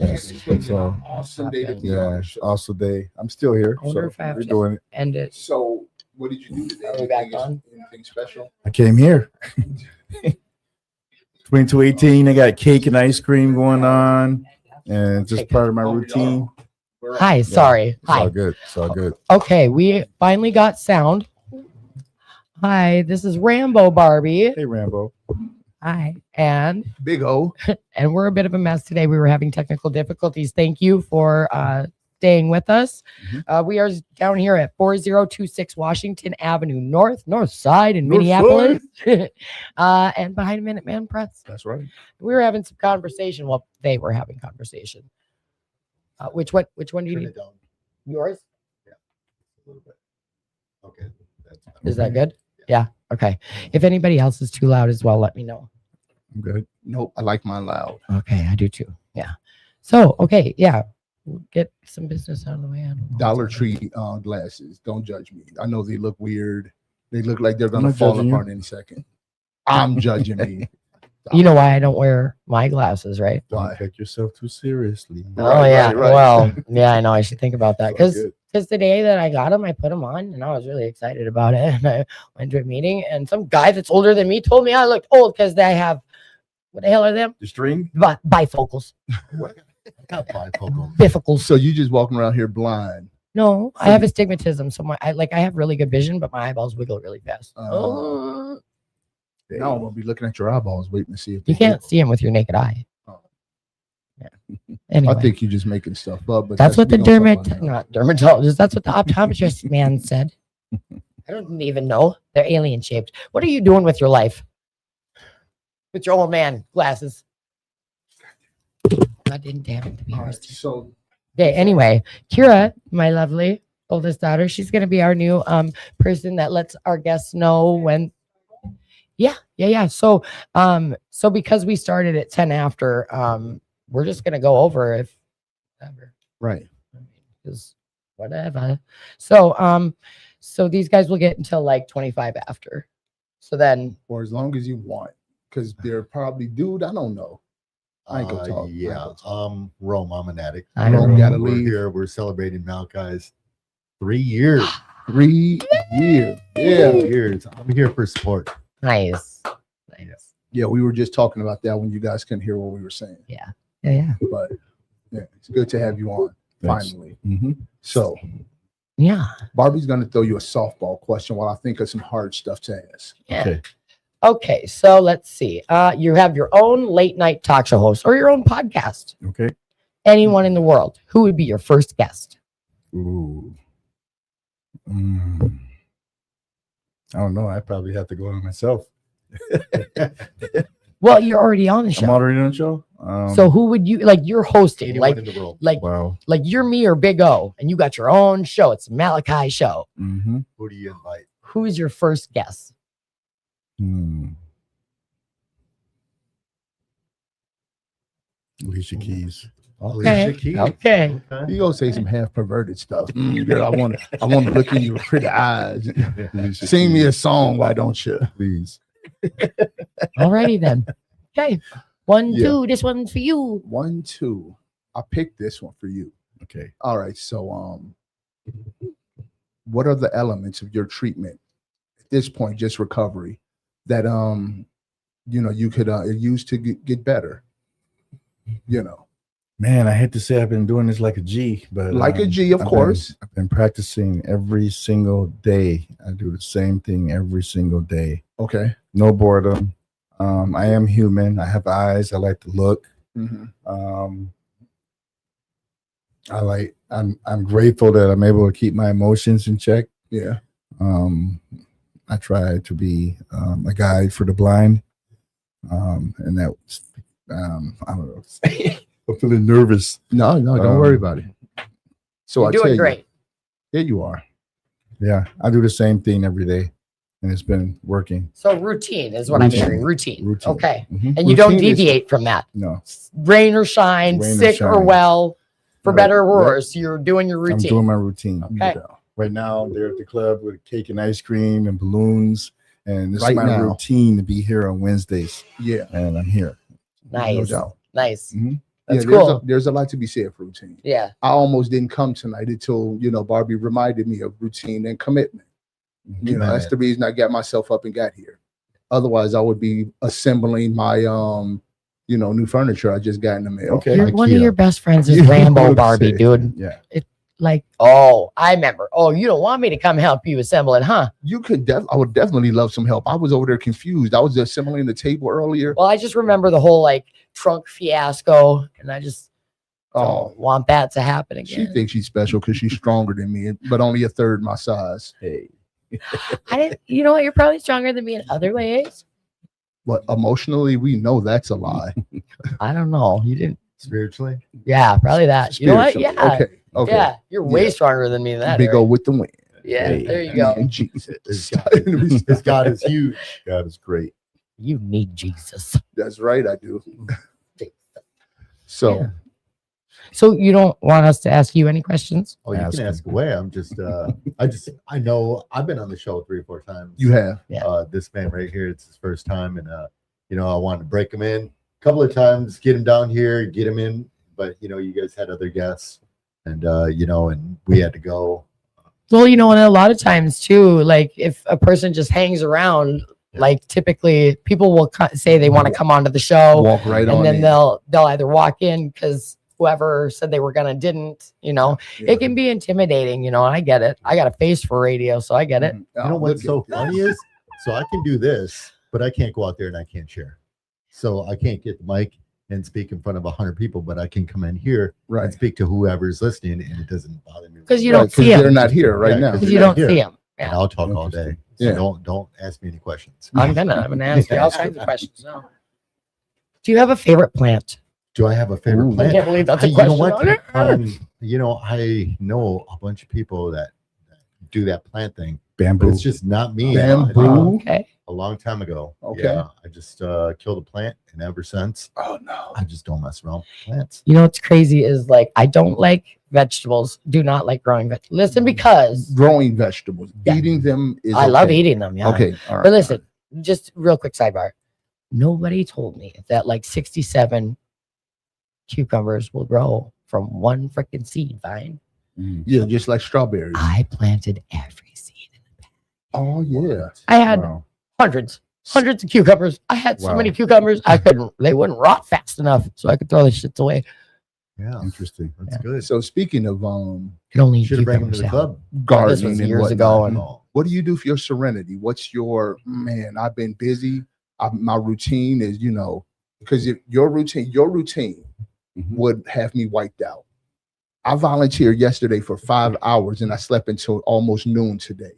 Yes. So Awesome day to be on yeah, the show. also day. I'm still here. I wonder So if I have we're to doing it. end it. So, what did you do today? Are we back Anything, on? anything special? I came here. 2218. I got cake and ice cream going on, and it's just part of my routine. Hi, sorry. It's all Hi. good. It's all good. Okay, we finally got sound. Hi, this is Rambo Barbie. Hey, Rambo. Hi, and Big O. we're a bit of a mess today. We were having technical difficulties. Thank you for staying with us. We are down here at 4026 Washington Avenue North Side in North Minneapolis, and behind Minuteman Press. That's right. We were having some conversation. Well, they were having conversation. Which one do you Turn need? it down Yours? a little bit. Okay. That's Is that good? Yeah. Okay. If anybody else is too loud as well, let me know. I'm good. Nope, I like mine loud. Okay, I do too. Yeah. So, okay, yeah. We'll get some business out of the way. I don't know. Dollar Tree glasses. Don't judge me. I know they look weird. They look like they're I'm gonna not fall judging you. apart any second. I'm judging me. You know why I don't wear my glasses, right? Don't Why? take yourself too seriously. Oh yeah. right. Well, yeah, I know. I should think about that It's all because good. the day that I got them, I put them on and I was really excited about it. And I went to a meeting and some guy that's older than me told me I looked old because they have what the hell are them? The string? Bifocals, not bifocal. bifocals. So you just walking around here blind. No, I have astigmatism, so I have really good vision, but my eyeballs wiggle really fast. Now I'm gonna be looking at your eyeballs, waiting to see if You they can't wiggle. see them with your naked eye. Oh. Yeah. Anyway, I think you're just making stuff up. But that's what the we gonna talk about that. not dermatologist. That's what the optometrist man said. I don't even know. They're alien shaped. What are you doing with your life? With your old man glasses. God didn't damn it to be All right, yours. so Okay, anyway, Kira, my lovely oldest daughter, she's gonna be our new person that lets our guests know when. Yeah. So because we started at 10 after, we're just gonna go over if ever. right. Because whatever. So these guys will get until like 25 after. So then Or as long as you want, because they're probably, dude, I don't know. I ain't gonna talk. I ain't Yeah. gonna talk. Rome, I'm an addict. I know. Rome gotta We're leave. here. We're celebrating Malachi's 3 years. 3 years. Yeah, Yeah. years. I'm here for support. nice. Yeah, we were just talking about that when you guys couldn't hear what we were saying. Yeah. But yeah, it's good to have you on Thanks. finally. Mm-hmm. So Yeah. Barbie's gonna throw you a softball question while I think of some hard stuff to ask. Yeah. Okay. Okay, so let's see. You have your own late night talk show host or your own podcast. Okay. Anyone in the world, who would be your first guest? Ooh. Mm. I don't know. I probably have to go on myself. Well, you're already on the show. I'm already on the show. So who would you like? You're hosting, Anyone like in the world. Wow. like you're me or Big O, and you got your own show. It's a Malachi show. Mm-hmm. Who do you invite? Who is your first guest? Alicia Keys. Okay. Alicia Keys. Okay. You gonna say some half perverted stuff. Girl, I want to look in your pretty eyes. Alicia Sing me Keys, a song, why don't you? please. Alrighty then. Okay. One, Yeah. two. This one's for you. 1, 2. I picked this one for you. Okay. All right. So what are the elements of your treatment at this point, just recovery, that you could use to get better? Man, I hate to say I've been doing this like a G, but Like a G, of course. I've been practicing every single day. I do the same thing every single day. Okay. No boredom. I am human. I have eyes. I like to look. Mm-hmm. I'm grateful that I'm able to keep my emotions in check. Yeah. I try to be a guide for the blind. And that I don't know. I'm feeling nervous. No, don't worry about it. So You're I tell doing you, great. there you are. Yeah, I do the same thing every day, and it's been working. So routine is what Routine. I'm hearing. Routine. Routine. Okay. Mhm. And you don't Routine is- deviate from that. No, Rain or shine, Rain or sick or shine. well, for Right, better or right. worse, you're doing your I'm routine. doing my routine. Okay. Right now, they're at the club with cake and ice cream and balloons, and this Right is my now. routine to be here on Wednesdays, Yeah. and I'm here. Nice. No doubt. Nice. Mhm. That's there's cool. there's a lot to be said for routine. Yeah. I almost didn't come tonight until Barbie reminded me of routine and commitment. That's the reason I got myself up and got here. Otherwise, I would be assembling my new furniture I just got in the mail. Okay. One of IKEA. your best friends is You know Rambo what I'm Barbie, saying. dude. Yeah. Like, oh, I remember. Oh, you don't want me to come help you assemble it, huh? I would definitely love some help. I was over there confused. I was assembling the table earlier. Well, I just remember the whole like trunk fiasco, and I just Oh, don't want that to happen she again. thinks she's special because she's stronger than me, but only a third my size. Hey. I didn't. You know what? You're probably stronger than me in other ways. But emotionally, we know that's a lie. I don't know. You didn't. Spiritually, Yeah, probably that. You know what? Spiritually. Yeah. Okay. Okay. Yeah, you're way Yeah. stronger than me in that. Big area. O with the win. Yeah, Hey. there you go. And Jesus. his God is huge. God is great. You need Jesus. That's right, I do. So Yeah. So you don't want us to ask you any questions? Oh, you Ask can him. ask away. I'm just, I know I've been on the show 3 or 4 times. you have. This man right here, it's his first time, and I wanted to break him in a couple of times, get him down here, get him in, but you guys had other guests, and and we had to go. Well, and a lot of times too, like if a person just hangs around, like typically people will say they want to come onto the show, Walk right on and then in. they'll either walk in because whoever said they were gonna didn't. Yeah. It can be intimidating. And I get it. I got a face for radio, so I get it. Oh, You know what's so look at funny is, so I can do this, but I can't go out there and I can't share. So I can't get the mic and speak in front of 100 people, but I can come in here Right. and speak to whoever's listening, and it doesn't bother me. 'Cause you Right, don't 'cause see they're them. not here right Yeah, now. 'cause Because you're you not don't see here. them. And Yeah. I'll talk all day. So Yeah. don't ask me any questions. I'm gonna ask you all kinds of questions now. Do you have a favorite plant? Do I have a favorite Ooh. I plant? can't believe that's a You know question. what? on it. I know a bunch of people that do that plant thing, but Bamboo. it's just not me. Bamboo. Okay. A long time ago. Okay. Yeah, I just killed a plant, and ever since, Oh no. I just don't mess around with plants. What's crazy is like I don't like vegetables. Do not like growing vegetables. Listen, because Growing vegetables. Yeah. Eating them is I love okay. eating them. Yeah. Okay. All right. But listen, just real quick sidebar. Nobody told me that like 67 cucumbers will grow from one freaking seed vine. Mm. Yeah, just like strawberries. I planted every seed. Oh yeah. I had Wow. hundreds of cucumbers. I had so Wow. many cucumbers, they wouldn't rot fast enough, so I could throw the shits away. Yeah, Interesting. that's good. So speaking of Could only eat Should have brought him to cucumbers the now. club. This gardening was and years whatnot, ago, and Oh, what do you do for your serenity? What's your man? I've been busy. My routine is, because if your routine Mhm. would have me wiped out. I volunteered yesterday for 5 hours and I slept until almost noon today.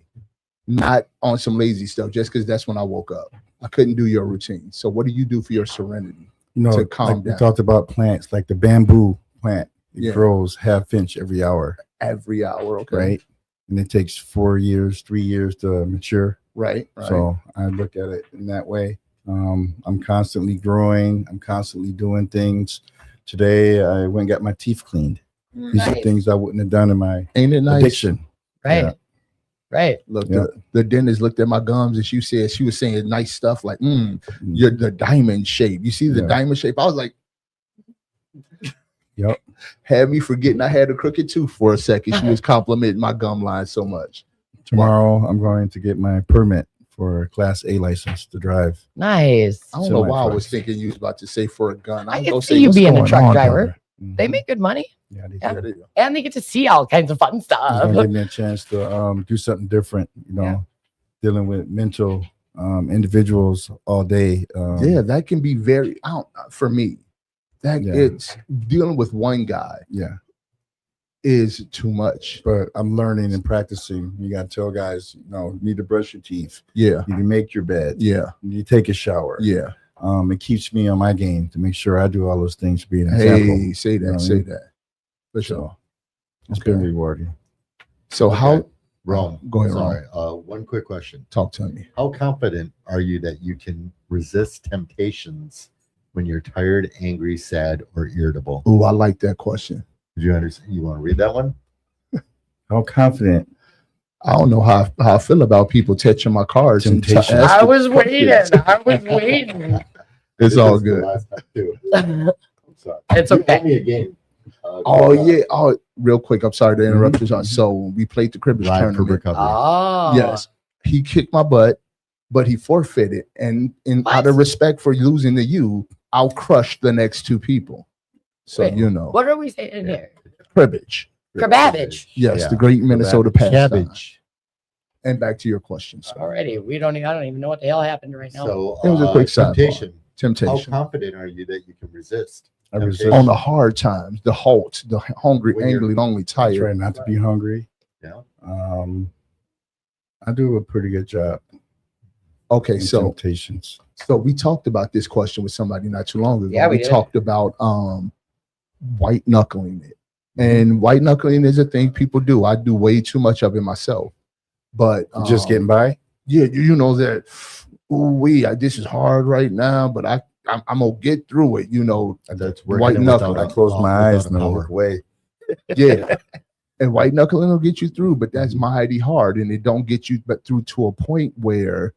Not on some lazy stuff, just because that's when I woke up. I couldn't do your routine. So what do you do for your serenity? To calm like we down. talked about plants, like the bamboo plant. It Yeah. grows half inch every hour, Every hour, okay. right? And it takes 4 years, 3 years to mature. Right. So I look at it in that way. I'm constantly growing. I'm constantly doing things. Today I went and got my teeth cleaned. These are Nice. things I wouldn't have done in my Ain't it nice? addiction. Right. Yeah. Right. Look, Yeah. the dentist looked at my gums and she was saying nice stuff like, you're the diamond shape. You see the Yeah. diamond shape? I was like, Yep. had me forgetting I had a crooked tooth for a second. She was complimenting my gum line so much. Tomorrow I'm going to get my permit for a Class A license to drive. Nice. I don't know Semi why I was trucks. thinking you was about to say for a gun. I I'm can gonna see say you what's being a going truck on, driver. brother? They make good money, Yeah, they Yeah. do. Yeah, they do. and they get to see all kinds of fun It's stuff. gonna give me a chance to do something different, dealing with mental individuals all day. Yeah, that can be very for me. That Yeah. it's dealing with one guy yeah. is too much. But I'm learning and practicing. You got to tell guys, you need to brush your teeth. Yeah, You need to make your bed. yeah, You need to take a shower. yeah. It keeps me on my game to make sure I do all those things to be an example. Hey, say that, know what I say mean? that. For sure. So it's been Okay. rewarding. So Okay. how? Rome. Go ahead, Sorry. One quick question. Talk to me. How confident are you that you can resist temptations when you're tired, angry, sad, or irritable? Oh, I like that question. Did you understand? You want to read that one? How confident? I don't know how I feel about people touching my cards. And Temptation. asking I was waiting. questions. I was waiting. It's all This is the good. last time, too. Sorry. It's You okay. owe me a game. Oh yeah. Oh, real quick. I'm sorry to interrupt you. So we played the cribbage Live for tournament. recovery. Oh, Yes, he kicked my butt, but he forfeited. And What? out of respect for losing to you, I'll crush the next two people. So Wait, you know, What are we saying here? cribbage. Cribbage. Yes, Yeah. the great Minnesota pastime. Cabbage. And back to your question. So Already, I don't even know what the hell happened right now. So It was a quick sidebar. temptation. How temptation confident are you that you can resist? I Okay. resist. on the hard times, the halt, the hungry, When you're- angry, lonely, I tired. try not to be hungry. Yeah. I do a pretty good job. Okay, in so temptations. we talked about this question with somebody not too long ago. Yeah, we we did. talked about white knuckling it. And white knuckling is a thing people do. I do way too much of it myself. But Just getting by. yeah, you know that this is hard right now, but I'm gonna get through it, you know. That's White working knuckle. without I close my eyes and I power. look away. Yeah. And white knuckling will get you through, but that's mighty hard. And it don't get you but through to a point where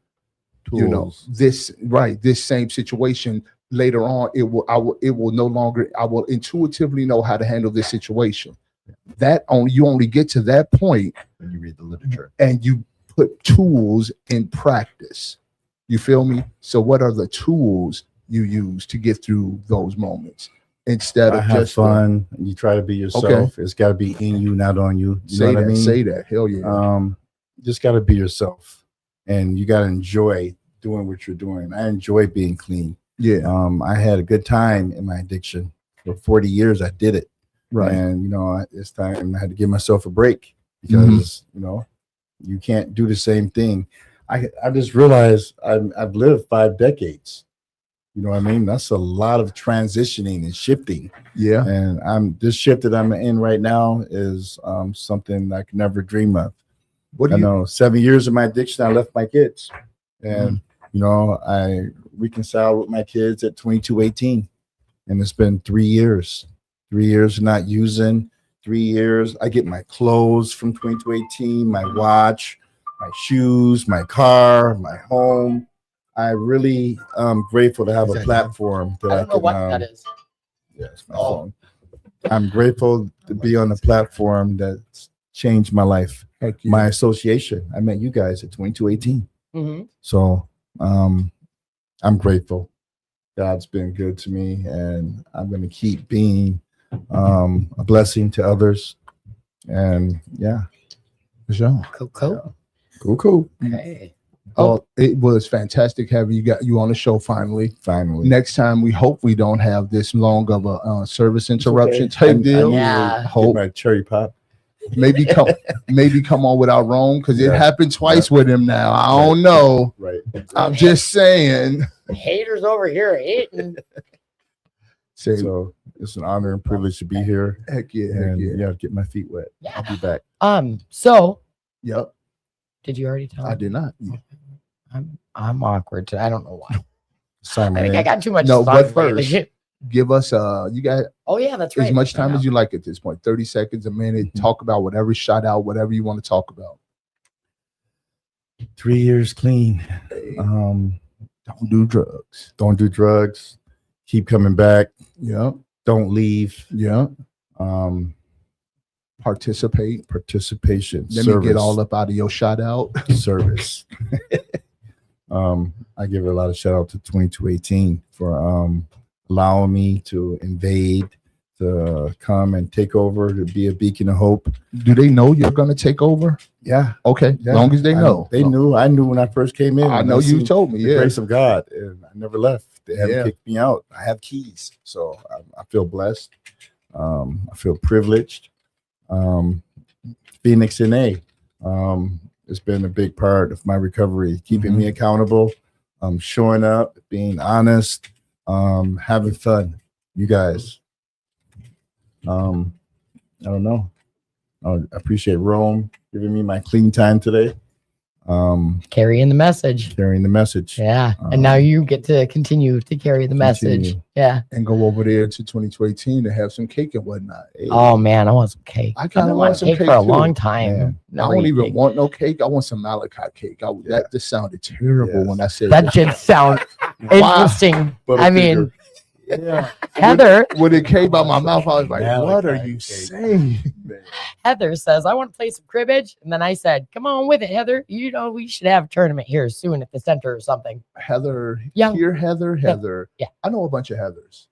you know Tools. this same situation later on, it will no longer, I will intuitively know how to handle this situation. You only get to that point When you read the literature. and you put tools in practice. You feel me? So what are the tools you use to get through those moments instead I of have just fun. You try to be yourself. It's got to be in you, not on you. You say know that, what I mean? say that. Hell yeah. Just got to be yourself, and you got to enjoy doing what you're doing. I enjoy being clean. Yeah. I had a good time in my addiction for 40 years. I did it, Right. and it's time. I had to give myself a break because you can't do the same thing. I just realized I've lived 5 decades. You know what I mean? That's a lot of transitioning and shifting. Yeah. And this shift that I'm in right now is something I could never dream of. What do I you know 7 years of my addiction, I left my kids. And, I reconciled with my kids at 22-18. And it's been 3 years. 3 years of not using. 3 years. I get my clothes from 22-18, my watch, my shoes, my car, my home. I really am grateful to have Is a that platform that I I don't know can. what that is. Yes, my phone. I'm grateful to be on a platform that's changed my life. heck yeah. My association. I met you guys at 22-18. Mm-hmm. So I'm grateful. God's been good to me, and I'm going to keep being a blessing to others. And yeah, For sure. Cool. cool. Hey. Well, it was fantastic having you on the show finally. Finally. Next time, we hope we don't have this long of a service interruption It's okay. type deal. Yeah. Get Hope my cherry pop. maybe come on without Rome because it Yeah. happened twice with him now. I don't know. Right. I'm just saying. Haters over here hating. Say, So it's an honor and privilege to be here. heck yeah, heck And yeah. get my feet wet. I'll be back. So Yep, did you already tell I him? did not. I'm awkward. I don't know why. Simon. I think I got too much No, sun but lately. first, give us you got Oh yeah, that's right. as much time as you like at this point. 30 seconds, a minute. Mhm. Talk about whatever, shout out whatever you want to talk about. 3 years clean. Don't do drugs. Don't do drugs. Keep coming back. Yeah, Don't leave. yeah. Um, Participate. participation. Let service, me get all up out of your shout out. service. I give a lot of shout out to 22-18 for allowing me to invade, to come and take over, to be a beacon of hope. Do they know you're gonna take over? Yeah. Okay, Yeah. long as they know. They knew. I knew when I first came in. I and know you seen told me. the Yeah. grace of God, and I never left. They haven't Yeah. kicked me out. I have keys, so I feel blessed. I feel privileged. Phoenix NA, it's been a big part of my recovery, keeping me accountable, showing up, being honest, having fun. You guys, I don't know. I appreciate Rome giving me my clean time today. Carrying the message. Carrying the message. Yeah. And now you get to continue to carry the message. Continue. Yeah. And go over there to 2218 to have some cake and whatnot. Hey, Oh man, I want some cake. I I've kinda been want wanting some cake cake for a too. long time. Yeah. I Never don't eat even cake. want no cake. I want some Malachi cake. Yeah. That just sounded terrible Yes. when I said That did sound interesting. Butter I mean, figure. Yeah. Heather When it came out my mouth, I was like, Malachi what are you cake. saying, man? Heather says, I want to play some cribbage. And then I said, come on with it, Heather. You know, we should have a tournament here soon at the center or something. Heather, Yeah. here, Heather. Yeah. I know a bunch of Heathers.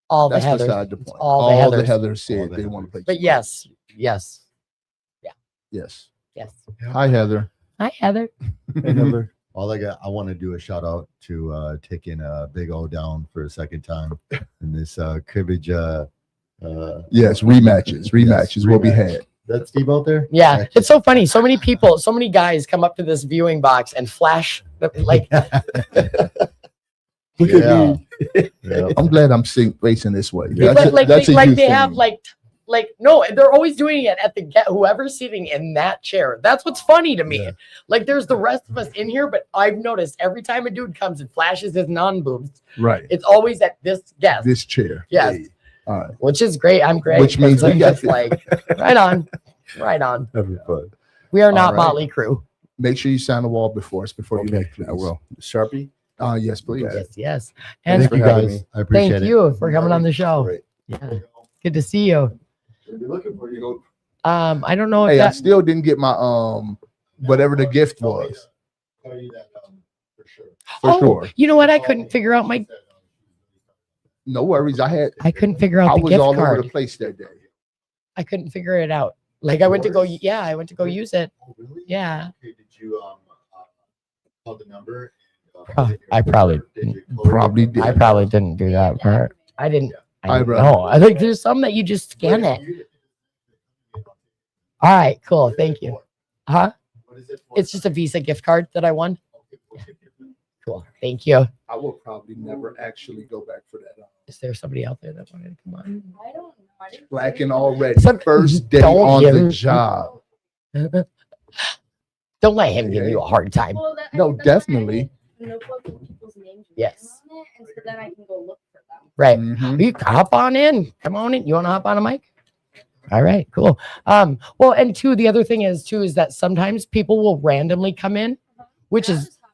All the That's Heathers. beside the It's point. all the Heathers. Heathers said All the they want to Heathers. play. But some yes. Yes. Yes. Hi, Heather. Hi, Heather. Hey, Heather. I want to do a shout out to taking Big O down for a second time in this cribbage. Yes, rematches will be rematch. had. That Steve out there? Yeah. It's so funny. So many people, so many guys come up to this viewing box and flash like Look at Yeah. me. Yeah. I'm glad I'm facing this way. They That's look a- like that's they, a like you they have thing. like no, they're always doing it at the get whoever's sitting in that chair. That's what's funny to me. Yeah. Like there's the rest of us in here, but I've noticed every time a dude comes and flashes his non-boobs, right. it's always at this guest, This chair. Yes. Hey. All right. which is great. I'm great. Which means because we I'm got just like right on. Having fun. We are not All right. Motley Crew. Make sure you sign the wall before us before you Okay, leave, please. I will. Sharpie. Yes, please. Okay. Yes. And Thank for you having guys. me. I appreciate thank it. you for coming on the show. Great. Yeah. Good to see you. We'll be looking for you. I don't know if Hey, I that still didn't get my whatever the gift was. Tell you that for sure. For sure. You know what? I couldn't figure out my No worries. I couldn't figure out the was gift all card. over the place that day. I couldn't figure it out. Like I went to go, I went to go use it. Oh, really? Yeah. Okay, did you call the number? I probably- Did you code Probably it? did. I probably didn't do that part. I didn't. Hi, I brother. know. I think there's some that you just scan it. All right, cool. Thank you. Huh? What is it for? It's just a Visa gift card that I won. Cool. Thank you. I will probably never actually go back for that. Is there somebody out there that wanted to come on? I don't know. I didn't Blacking already. Some- First day Don't on give the him- job. Don't let him give you a hard time. Well, that, No, that's why I definitely. make a notebook with people's names written Yes. on it, and so then I can go look for them. Right. Mhm. You can hop on in. Come on in. You want to hop on a mic? All right, cool. Well, and two, the other thing is that sometimes people will randomly come in, which And I'll is just hop-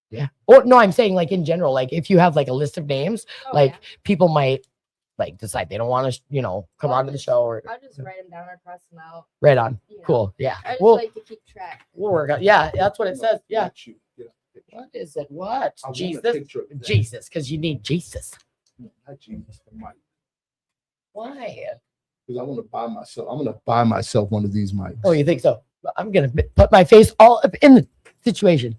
yeah. Or no, I'm saying like in general, like if you have like a list of names, oh, like yeah. people might like decide they don't want to, come Well, onto the show or I'll just write them down or cross them out. right on. you know. Cool. Yeah. I just We'll like to keep track. we'll work on. Yeah, that's what it says. Yeah. Got you. Get a picture. What is it? What? I want a Jesus. picture of that. Jesus, because you need Jesus. Not Jesus, the mic. Why? Because I want to buy myself. I'm gonna buy myself one of these mics. Oh, you think so? I'm gonna put my face all up in the situation.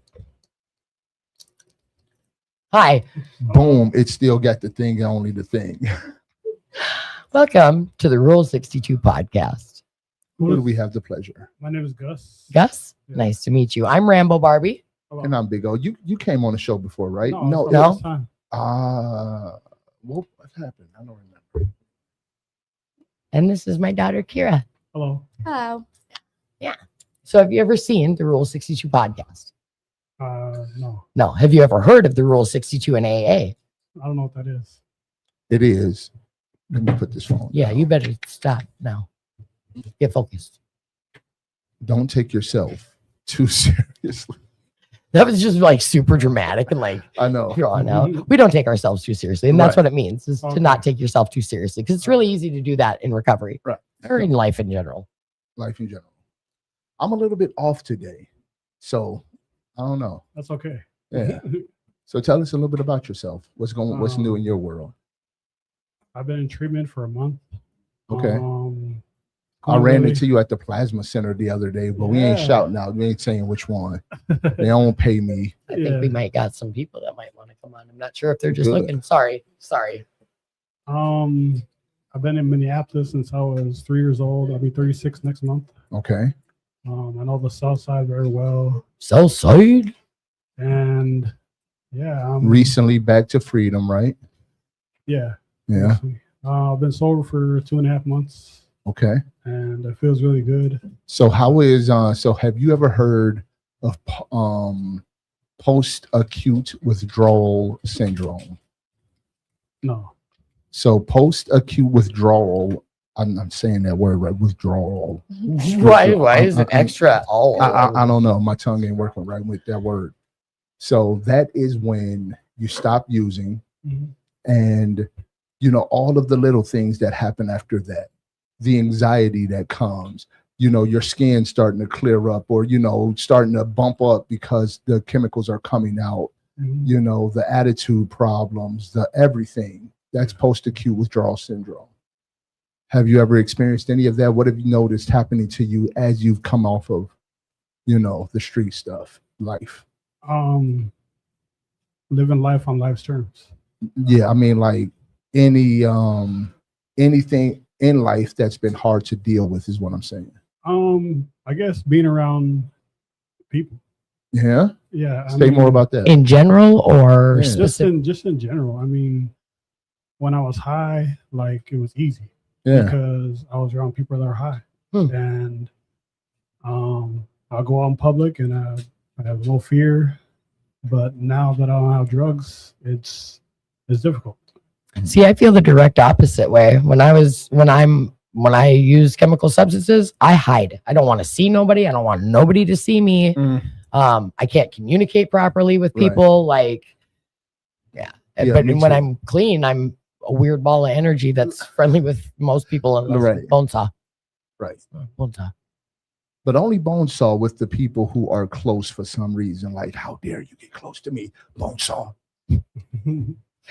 Hi, Boom! It still got the thing, and only the thing. welcome to the Rule 62 podcast. Who do we have the pleasure? My name is Gus. Gus, Yeah. nice to meet you. I'm Rambo Barbie. Hello. And I'm Big O. You came on the show before, right? No, No. it's fine. What happened? I don't remember. And this is my daughter, Kira. Hello. Hello. So have you ever seen the Rule 62 podcast? No, No. Have you ever heard of the Rule 62 in AA? I don't know what that is. It is. Let me put this phone. Yeah, down. you better stop now. Get focused. Don't take yourself too seriously. That was just like super dramatic and like I know. drawn out. We don't take ourselves too seriously. And that's Right. what it means is to Okay. not take yourself too seriously because it's really easy to do that in recovery Right. or in life in general. Life in general. I'm a little bit off today, so I don't know. That's okay. Yeah. So tell us a little bit about yourself. What's new in your world? I've been in treatment for a month. Okay. I going ran really- into you at the plasma center the other day, but we ain't Yeah. shouting out. We ain't saying which one. They don't pay me. I think we Yeah. might got some people that might want to come on. I'm not sure if they're just Good. looking. Sorry. I've been in Minneapolis since I was 3 years old. I'll be 36 next month. Okay. I know the South Side very well, So side. and yeah, Recently back to freedom, right? yeah. Yeah. recently. I've been sober for 2.5 months, Okay. and it feels really good. So how is so have you ever heard of post-acute withdrawal syndrome? No, So post-acute withdrawal, I'm saying that word right, withdrawal. Why is it extra? Oh, I don't know. My tongue ain't working right with that word. So that is when you stop using Mhm. And, you know, all of the little things that happen after that, the anxiety that comes, you know, your skin starting to clear up or, you know, starting to bump up because the chemicals are coming out, you know, the attitude problems, the everything that's post-acute withdrawal syndrome. Have you ever experienced any of that? What have you noticed happening to you as you've come off of, you know, the street stuff, life? Living life on life's terms. Yeah, I mean, like anything in life that's been hard to deal with is what I'm saying. I guess being around people. Yeah. Yeah. Say more about that. In general or Yeah. specific? just in general. I mean, when I was high, like it was easy Yeah. because I was around people that are high, Hmm. and I'll go out in public and I have no fear. But now that I don't have drugs, it's difficult. See, I feel the direct opposite way. When I use chemical substances, I hide. I don't want to see nobody. I don't want nobody to see me. I can't communicate properly with Right. people. Like, yeah. Yeah, But me when too. I'm clean, I'm a weird ball of energy that's friendly with most people unless Right. bone saw. Right. Bone saw. But only Bonesaw with the people who are close for some reason. Like, how dare you get close to me, Bonesaw?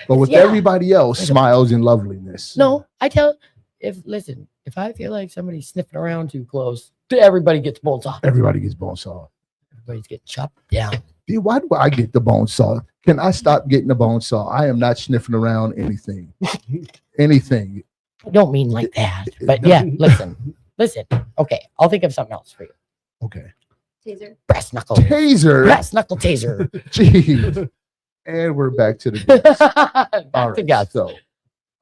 But with Yeah. everybody else, smiles and loveliness. No, if I feel like somebody's sniffing around too close, everybody gets bone saw. Everybody gets Bonesaw. Everybody's getting chopped down. Dude, why do I get the Bonesaw? Can I stop getting the Bonesaw? I am not sniffing around anything. Anything. I don't mean like that. But yeah, listen. Okay, I'll think of something else for you. Okay. Taser. Brass knuckle. Taser. Brass knuckle taser. Jeez. And we're back to the guts. Back All to right, guts. so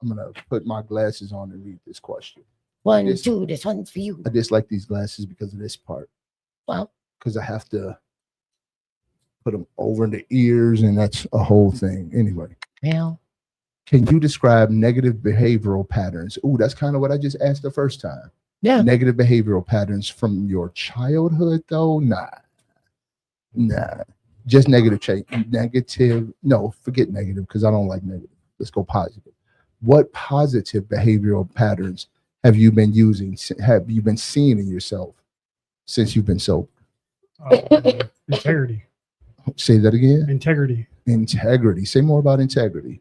I'm gonna put my glasses on and read this question. 1, this- 2, this one's for you. I just like these glasses because of this part. Well, Because I have to put them over the ears, and that's a whole thing. Anyway, can you describe negative behavioral patterns? Ooh, that's kind of what I just asked the first time. yeah. Negative behavioral patterns from your childhood, though? Nah. Just negative. No, forget negative because I don't like negative. Let's go positive. What positive behavioral patterns have you been using? Have you been seeing in yourself since you've been sober? Integrity. Say that again. Integrity. Integrity. Say more about integrity.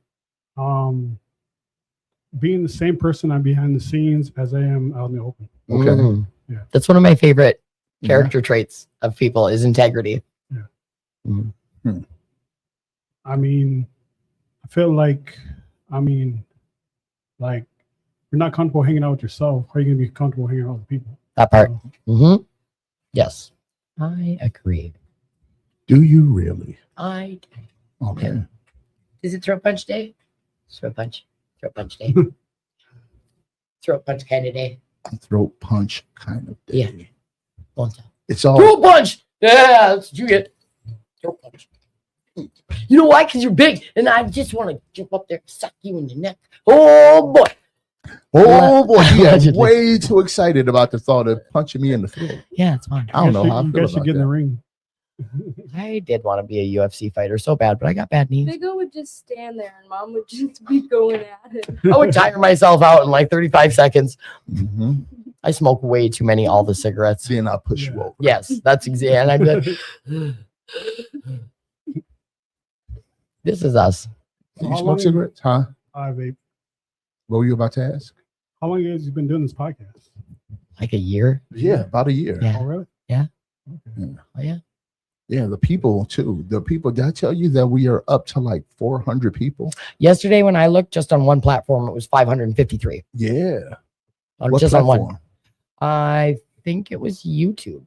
Being the same person I'm behind the scenes as I am out in the open. Okay. Mhm. Yeah. That's one of my favorite character traits of people is integrity. I mean, I feel like, like you're not comfortable hanging out with yourself. How are you going to be comfortable hanging out with people? That part. So, Yes. I agree. Do you really? Is Okay. it throat punch day? Throat punch. Throat punch day. Throat punch kind of day. Throat punch kind of day. Yeah. One time. It's all Throat punch. Yeah, that's what you get. Throat punch. You know why? Because you're big, and I just want to jump up there and suck you in the neck. Oh boy. oh boy, he is Allegedly. way too excited about the thought of punching me in the throat. Yeah, it's fun. I don't know how I you feel guys should about get in the that. ring. I did want to be a UFC fighter so bad, but I got bad knees. Bigo would just stand there and mom would just be going at it. I would tire myself out in like 35 seconds. Mhm. I smoke way too many all the cigarettes. Then I'll push you Yeah. over. Yes, that's exactly. And I'd be like, this is us. Do you How smoke long- cigarettes? Huh? I vape. What were you about to ask? How long have you been doing this podcast? Like a year. Yeah, about a year. Yeah. Oh, really? Oh, yeah. Yeah, the people too. The people, did I tell you that we are up to like 400 people? Yesterday, when I looked just on one platform, it was 553. Yeah. Just on one. platform? I think it was YouTube.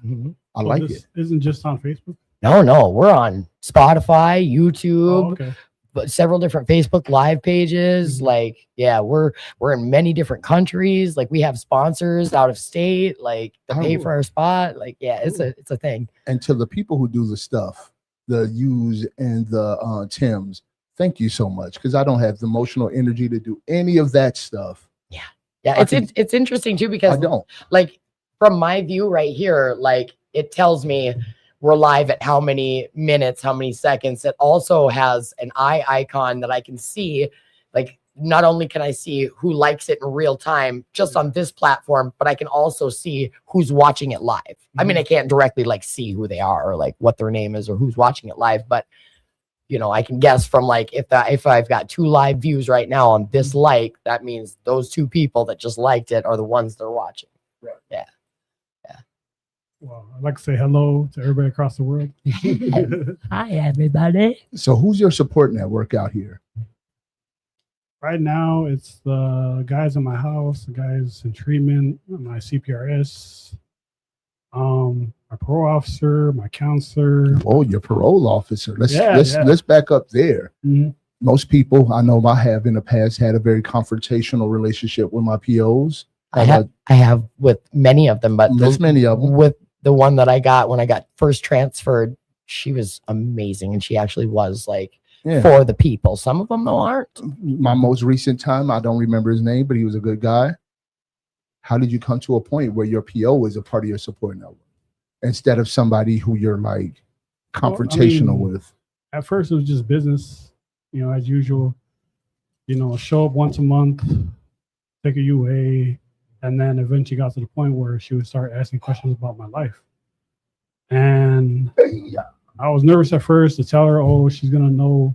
Mhm. I So like this it. Isn't just on Facebook? No, we're on Spotify, YouTube, Oh, okay. but several different Facebook live pages. Mhm. Like, yeah, we're in many different countries. Like, we have sponsors out of state, like to pay Oh. for our spot. Like, yeah, it's a thing. And to the people who do the stuff, the U's and the Tim's, thank you so much. Because I don't have the emotional energy to do any of that stuff. Yeah, I it's interesting too I because don't. like from my view right here, like it tells me we're live at how many minutes, how many seconds. It also has an eye icon that I can see. Like, not only can I see who likes it in real time just on this platform, but I can also see who's watching it live. I mean, I can't directly like see who they are or like what their name is or who's watching it live, but you know, I can guess from like if I've got 2 live views right now on this like, that means those 2 people that just liked it are the ones they're watching. Right. Yeah. Well, I'd like to say hello to everybody across the world. Hi, everybody. So who's your support network out here? Right now, it's the guys in my house, the guys in treatment, my CPRS, my parole officer, my counselor. Oh, your parole officer. Let's Yeah, yeah. let's back up there. Mhm. Most people I know I have in the past had a very confrontational relationship with my POs. I have with many of them, but There's many of them. with the one that I got when I got first transferred, she was amazing, and she actually was like Yeah. for the people. Some of them though aren't. My most recent time, I don't remember his name, but he was a good guy. How did you come to a point where your PO is a part of your support network instead of somebody who you're like confrontational with? At first, it was just business, you know, as usual. You know, show up once a month, take a UA, and then eventually got to the point where she would start asking questions about my life. And I was nervous at first to tell her, oh, she's gonna know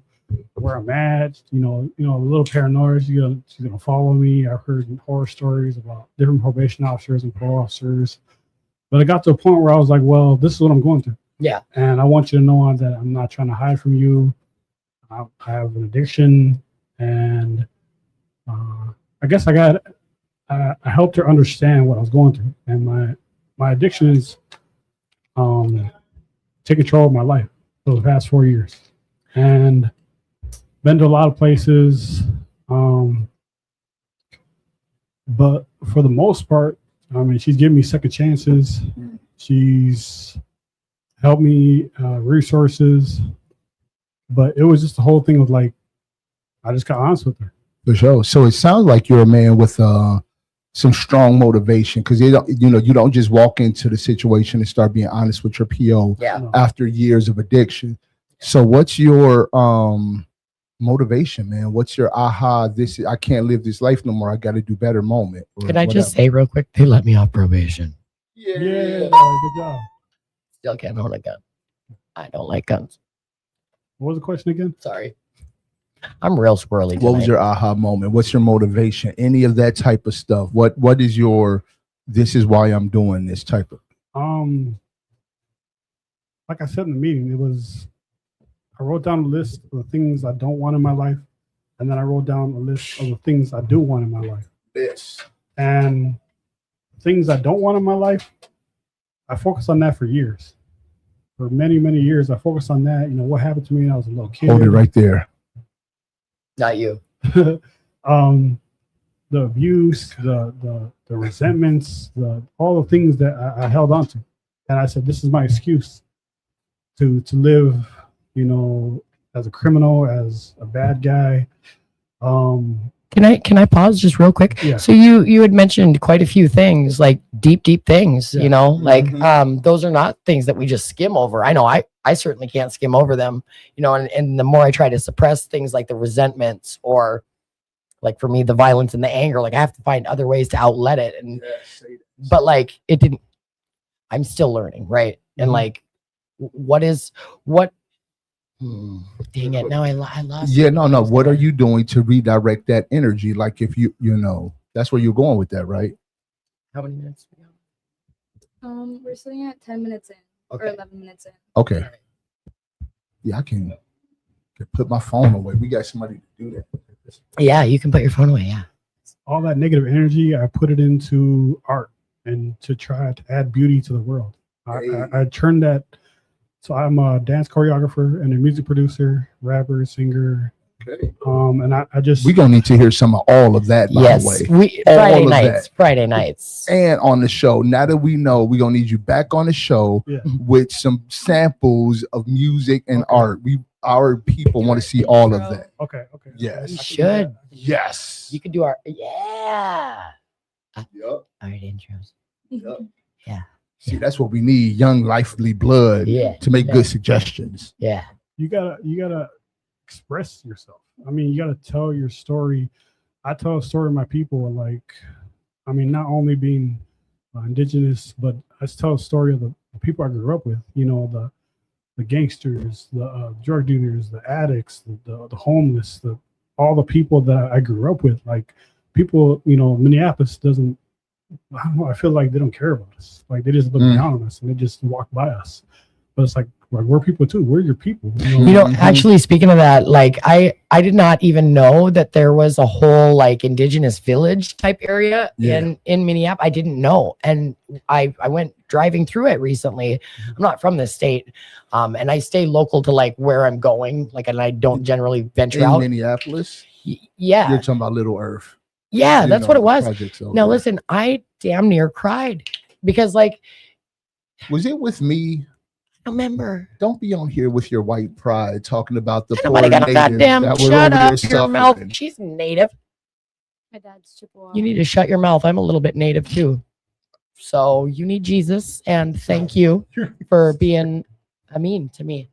where I'm at. You know, a little paranoid. She's gonna follow me. I've heard horror stories about different probation officers and parole officers. But I got to a point where I was like, well, this is what I'm going through. Yeah. And I want you to know that I'm not trying to hide from you. I have an addiction, and I guess I helped her understand what I was going through, and my addictions take control of my life for the past 4 years, and been to a lot of places, but for the most part, I mean, she's given me second chances. She's helped me resources, but it was just the whole thing of like, I just got honest with her. For sure. So it sounds like you're a man with some strong motivation, because you don't just walk into the situation and start being honest with your PO Yeah. after years of addiction. So what's your motivation, man? What's your I can't live this life no more, I got to do better moment? Can I just say real quick, they let me off probation. Yeah, good job. Still can't own a gun. I don't like guns. What was the question again? Sorry. I'm real squirrely. What was tonight. your aha moment? What's your motivation? Any of that type of stuff? What is your, this is why I'm doing this type of? Like I said in the meeting, I wrote down a list of the things I don't want in my life, and then I wrote down a list of the things I do want in my life. Yes. And things I don't want in my life, I focused on that for years. For many, many years, I focused on that. You know, what happened to me when I was a little kid. Hold it right there. Not you. The abuse, the resentments, all the things that I held on to. And I said, this is my excuse to live, you know, as a criminal, as a bad guy. Can I pause just real quick? Yeah. So you had mentioned quite a few things, like deep things, Yeah. you know, like those are not things that we just skim over. I know I certainly can't skim over them, you know, and the more I try to suppress things like the resentments or like for me, the violence and the anger, like I have to find other ways to outlet it. And but like it didn't, I'm still learning, right? And like dang it, now I lost Yeah, it. no. What are you doing to redirect that energy? Like if you know, that's where you're going with that, right? How many minutes? We're sitting at 10 minutes in or Okay. 11 minutes in. Okay. Yeah, I can put my phone away. We got somebody to do that. Yeah, you can put your phone away. Yeah. All that negative energy, I put it into art and to try to add beauty to the world. I turned that. So I'm a dance choreographer and a music producer, rapper, singer. Okay. And I just, We're gonna need to hear some of all of that, by the way. We All Friday of nights. that. Friday nights. And on the show, now that we know, we're gonna need you back on the show Yeah. with some samples of music and Okay. art. Our people want to see all of that. okay. Yes. You I can do should. that. Yes. You could do our art intros. Yep. See, that's what we need, young, lively blood Yeah. to make Yeah. good suggestions. Yeah. You gotta express yourself. I mean, you gotta tell your story. I tell a story of my people, like, I mean, not only being indigenous, but I tell a story of the people I grew up with. You know, the gangsters, the drug dealers, the addicts, the homeless, all the people that I grew up with. Like, people, you know, Minneapolis doesn't. I don't know. I feel like they don't care about us. Like, they just look down on us and they just walk by us. But it's like we're people too. We're your people. You know, actually, speaking of that, like I did not even know that there was a whole like indigenous village type area in Minneapolis. I didn't know, and I went driving through it recently. I'm not from this state, and I stay local to like where I'm going. Like, and I don't generally venture In out. Minneapolis, Yeah, you're talking about Little Earth. yeah, You that's know, what it the was. projects over Now there. listen, I damn near cried because like Was it with me? I remember. Don't be on here with your white pride talking about the poor Nobody got a natives goddamn that were shut over up there your mouth. suffering. She's native. My dad's Chippewa. You need to shut your mouth. I'm a little bit native too. So you need Jesus, and thank you for being mean to me.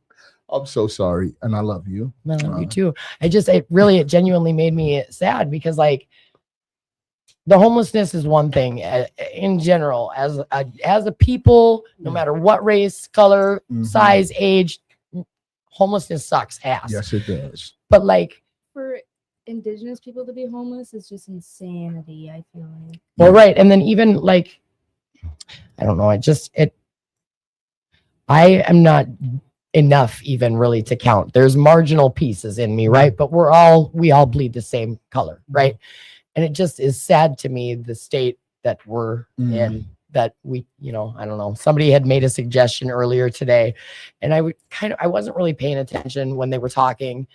I'm so sorry, and I love you. I love you too. It genuinely made me sad because like the homelessness is one thing in general as a people, no matter what race, color, size, age, homelessness sucks ass. Yes, it does. But like, For indigenous people to be homeless is just insanity, I feel like. well, right. And then even like, I don't know. I am not enough even really to count. There's marginal pieces in me, right? But we all bleed the same color, right? And it just is sad to me, the state that we're in, that we, you know, I don't know. Somebody had made a suggestion earlier today, and I wasn't really paying attention when they were talking.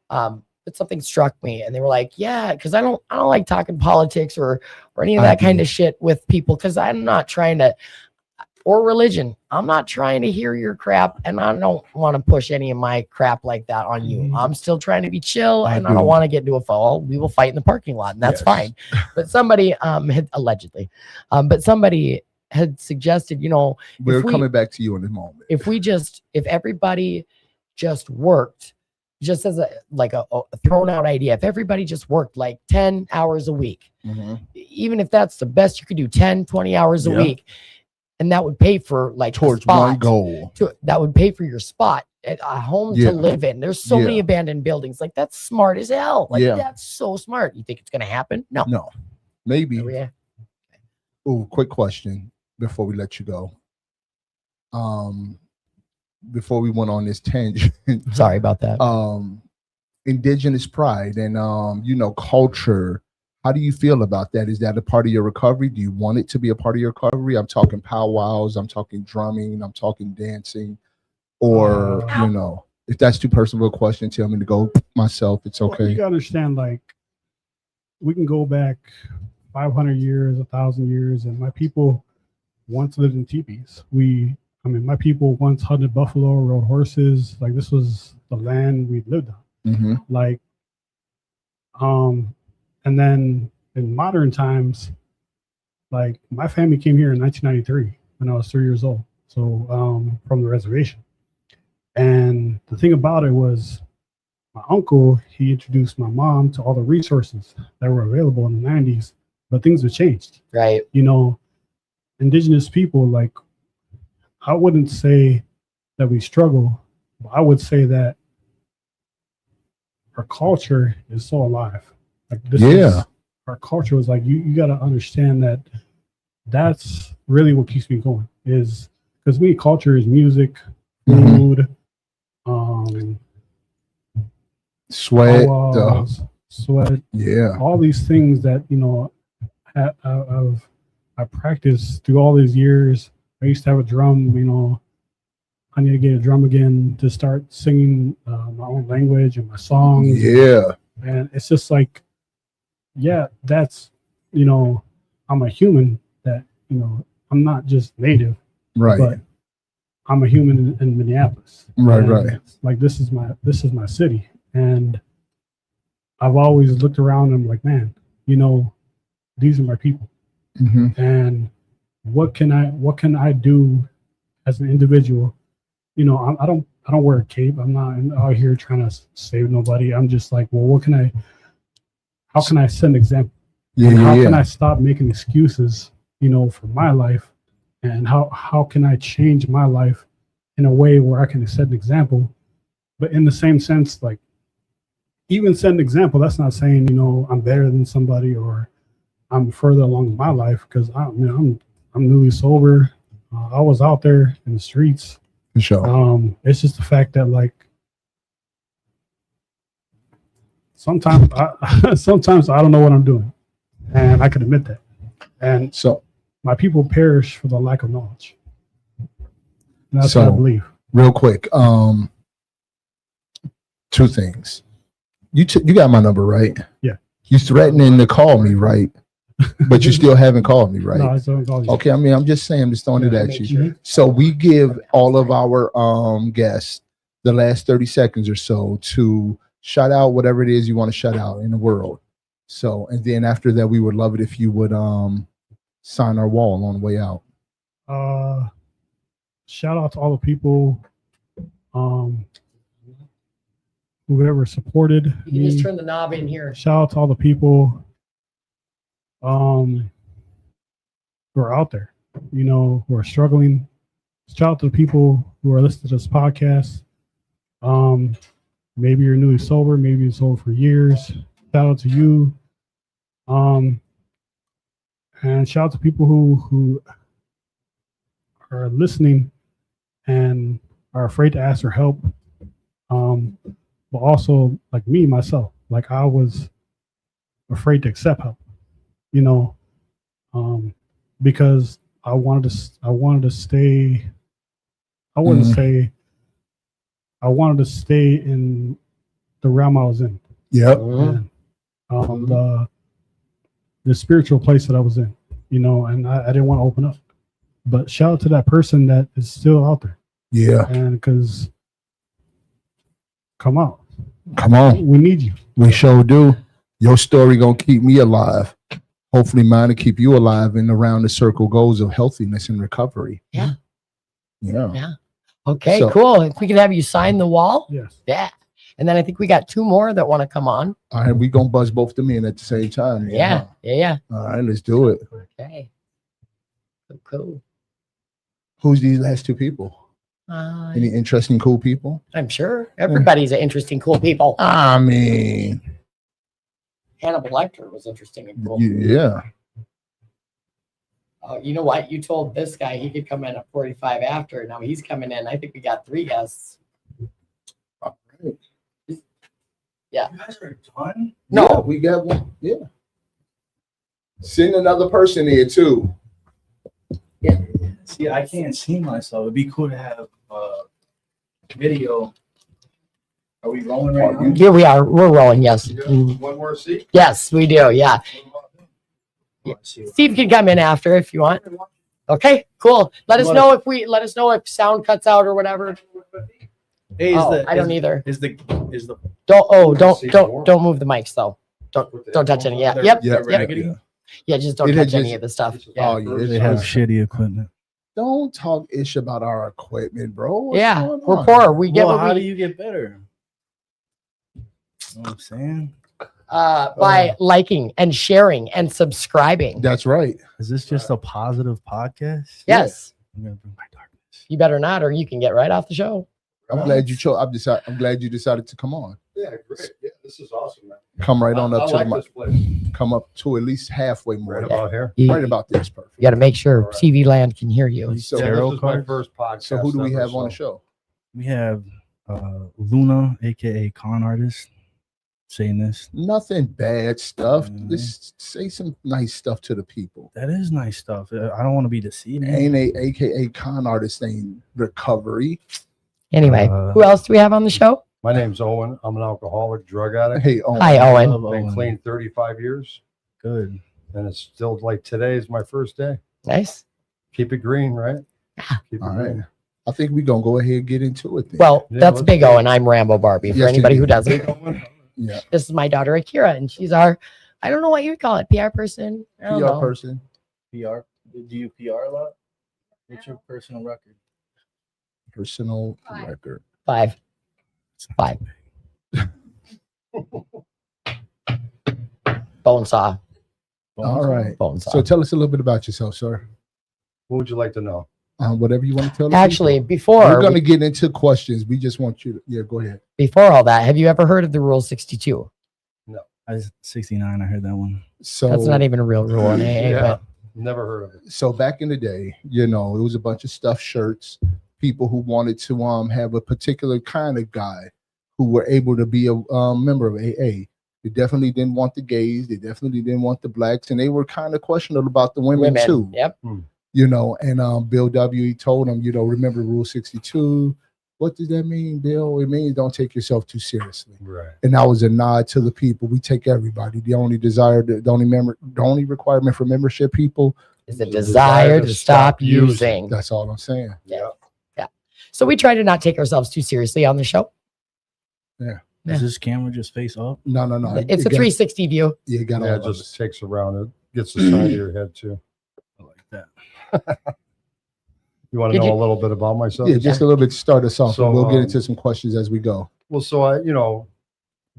But something struck me, and they were like, yeah, because I don't like talking politics or any of that kind of shit with people, because I'm not trying to, or religion. I'm not trying to hear your crap, and I don't want to push any of my crap like that on you. I'm still trying to be chill, and I don't want to get into a fall. We will fight in the parking lot, and that's fine. But somebody had allegedly, but somebody had suggested, you know, We're coming back to you in a moment. if everybody just worked, just as a thrown out idea, if everybody just worked like 10 hours a week, even if that's the best you could do, 10, 20 hours a week, and that would pay for like Towards one goal. that would pay for your spot at a home to live in. There's so many abandoned buildings. Like, that's smart as hell. Like, that's so smart. You think it's going to happen? No. Maybe. Oh, yeah. Oh, quick question before we let you go. Before we went on this tangent. Sorry about that. Indigenous pride and you know, culture. How do you feel about that? Is that a part of your recovery? Do you want it to be a part of your recovery? I'm talking powwows, I'm talking drumming, I'm talking dancing, or you know, if that's too personal a question, tell me to go myself. It's okay. Well, you gotta understand, like, we can go back 500 years, 1,000 years, and my people once lived in teepees. My people once hunted buffalo, rode horses. Like, this was the land we lived on. Like, and then in modern times, like, my family came here in 1993 when I was 3 years old. So from the reservation. And the thing about it was, my uncle, he introduced my mom to all the resources that were available in the 90s, but things have changed. Right. You know, indigenous people, like, I wouldn't say that we struggle, but I would say that our culture is so alive. Like, our culture was like, you got to understand that that's really what keeps me going, is because culture is music, food, sweat, sweat, all these things that, you know, I practiced through all these years. I used to have a drum, you know. I need to get a drum again to start singing my own language and my songs. And it's just like, that's, you know, I'm a human that, you know, I'm not just native, but I'm a human in Minneapolis. And like, this is my city. And I've always looked around and I'm like, man, you know, these are my people. And what can I do as an individual? You know, I don't wear a cape. I'm not out here trying to save nobody. I'm just like, well, how can I set an example? Yeah, And how yeah, can yeah. I stop making excuses, you know, for my life? And how can I change my life in a way where I can set an example? But in the same sense, like, even set an example, that's not saying, you know, I'm better than somebody or I'm further along in my life, because I'm newly sober. I was out there in the streets. For sure. It's just the fact that, like, sometimes I don't know what I'm doing, and I can admit that. And So my people perish for the lack of knowledge. And that's So- what I believe. real quick, two things. You got my number, right? Yeah. You threatening to call me, right? But you still haven't called me, right? No, I don't call you. Okay, I mean, I'm just saying, I'm just throwing it Yeah, at make you. sure. So we give all of our guests the last 30 seconds or so to shout out whatever it is you want to shout out in the world. So, and then after that, we would love it if you would sign our wall on the way out. Shout out to all the people whoever supported You can just me. turn the knob in here. Shout out to all the people who are out there, you know, who are struggling. Shout out to the people who are listening to this podcast. Maybe you're newly sober, maybe you're sober for years. Shout out to you. And shout out to people who are listening and are afraid to ask for help. But also, like me, myself, like I was afraid to accept help, you know, because I wanted to stay. I wouldn't say I wanted to stay in the realm I was in. Yep. And, the spiritual place that I was in, you know, and I didn't want to open up. But shout out to that person that is still out there. Yeah. And because come out. Come on. We need you. We sure do. Your story gonna keep me alive. Hopefully mine will keep you alive and around the circle goes of healthiness and recovery. Yeah. Yeah. Yeah. Okay, So- cool. If we could have you sign the wall. Yes. Yeah. And then I think we got two more that want to come on. All right, we gonna buzz both of them in at the same time. Yeah. Yeah. All right, let's do it. Okay. Cool. Who's these last two people? Any interesting, cool people? I'm sure everybody's an interesting, cool people. I mean, Hannibal Lecter was interesting and cool. yeah. You know what? You told this guy he could come in at 45 after. Now he's coming in. I think we got 3 guests. You guys are done? No. Yeah, we got one. Yeah. Send another person in too. See, I can't see myself. It'd be cool to have video. Are we rolling right now? Here we are. We're rolling. Yes. One more seat. Yes, we do. Yeah. Let's see. Steve can come in after if you want. Okay, cool. Let us know if sound cuts out or whatever. Hey, I don't either. Is the Don't move the mics though. Don't touch any. Yeah. Yep. Yeah. raggedy? Yeah. Just don't It touch had any just- of the stuff. Oh, Yeah. yeah. They have shitty equipment. Don't talk ish about our equipment, bro. What's Yeah. going We're on? poor. We get Well, what how we do you get better? You know what I'm saying? by liking and sharing and subscribing. That's right. Is this just a positive podcast? Yes. I'm gonna bring my darkness. You better not, or you can get right off the show. I'm glad you chose. I'm glad you decided to come on. Yeah, great. Yeah, this is awesome, man. Come right on I up to like the mic. this place. Come up to at least halfway more. Right about here. You, Right about this, perfect. you got to make sure TV land can hear you. So, Yeah, Tarot this is my cards? first podcast. so who do we ever, have on the so- show? We have Luna, aka Con Artist, saying this. Nothing bad stuff. Mhm. Just say some nice stuff to the people. That is nice stuff. I don't want to be deceiving. Ain't a AKA con artist named Recovery. Anyway, Uh, who else do we have on the show? My name's Owen. I'm an alcoholic, drug addict. Hey, Owen. Hi, Owen. Love Been Owen. clean 35 years, Good. and it's still like today is my first day. Nice. Keep it green, right? Keep it All right. green. I think we're gonna go ahead and get into it then. Well, Yeah, that's let's Big do it. O, and I'm Rambo Barbie. For Yes, anybody who indeed. doesn't, yeah. this is my daughter Akira, and she's our, I don't know what you would call it, PR person. I don't PR know. person. PR. Do you PR a lot? What's your personal record? Personal record. 5. Bone saw. All right. Bone saw. So tell us a little bit about yourself, sir. What would you like to know? Whatever you want to tell. The Actually, people. before we're going to get into questions. We just want you to. Yeah, go ahead. before all that, have you ever heard of the Rule 62? I was 69. I heard that one. So That's not even a real rule in AA, Yeah. but Never heard of it. So back in the day, you know, it was a bunch of stuffed shirts. People who wanted to have a particular kind of guy who were able to be a member of AA. They definitely didn't want the gays. They definitely didn't want the blacks, and they were kind of questionable about the women too. Yep. You know, and Bill W. He told them, you know, remember Rule 62. What does that mean, Bill? It means don't take yourself too seriously. Right. And that was a nod to the people. We take everybody. The only requirement for membership people is the desire to stop using. That's all I'm saying. Yeah. So we try to not take ourselves too seriously on the show. Yeah. Does this camera just face up? No. It's a 360 view. You got Yeah, all it of just us. takes around. It gets the side of your head too. I like that. You want to Did know you- a little bit about myself? Yeah, just a little bit to start us off. So, and we'll get into some questions as we go. Well, so I,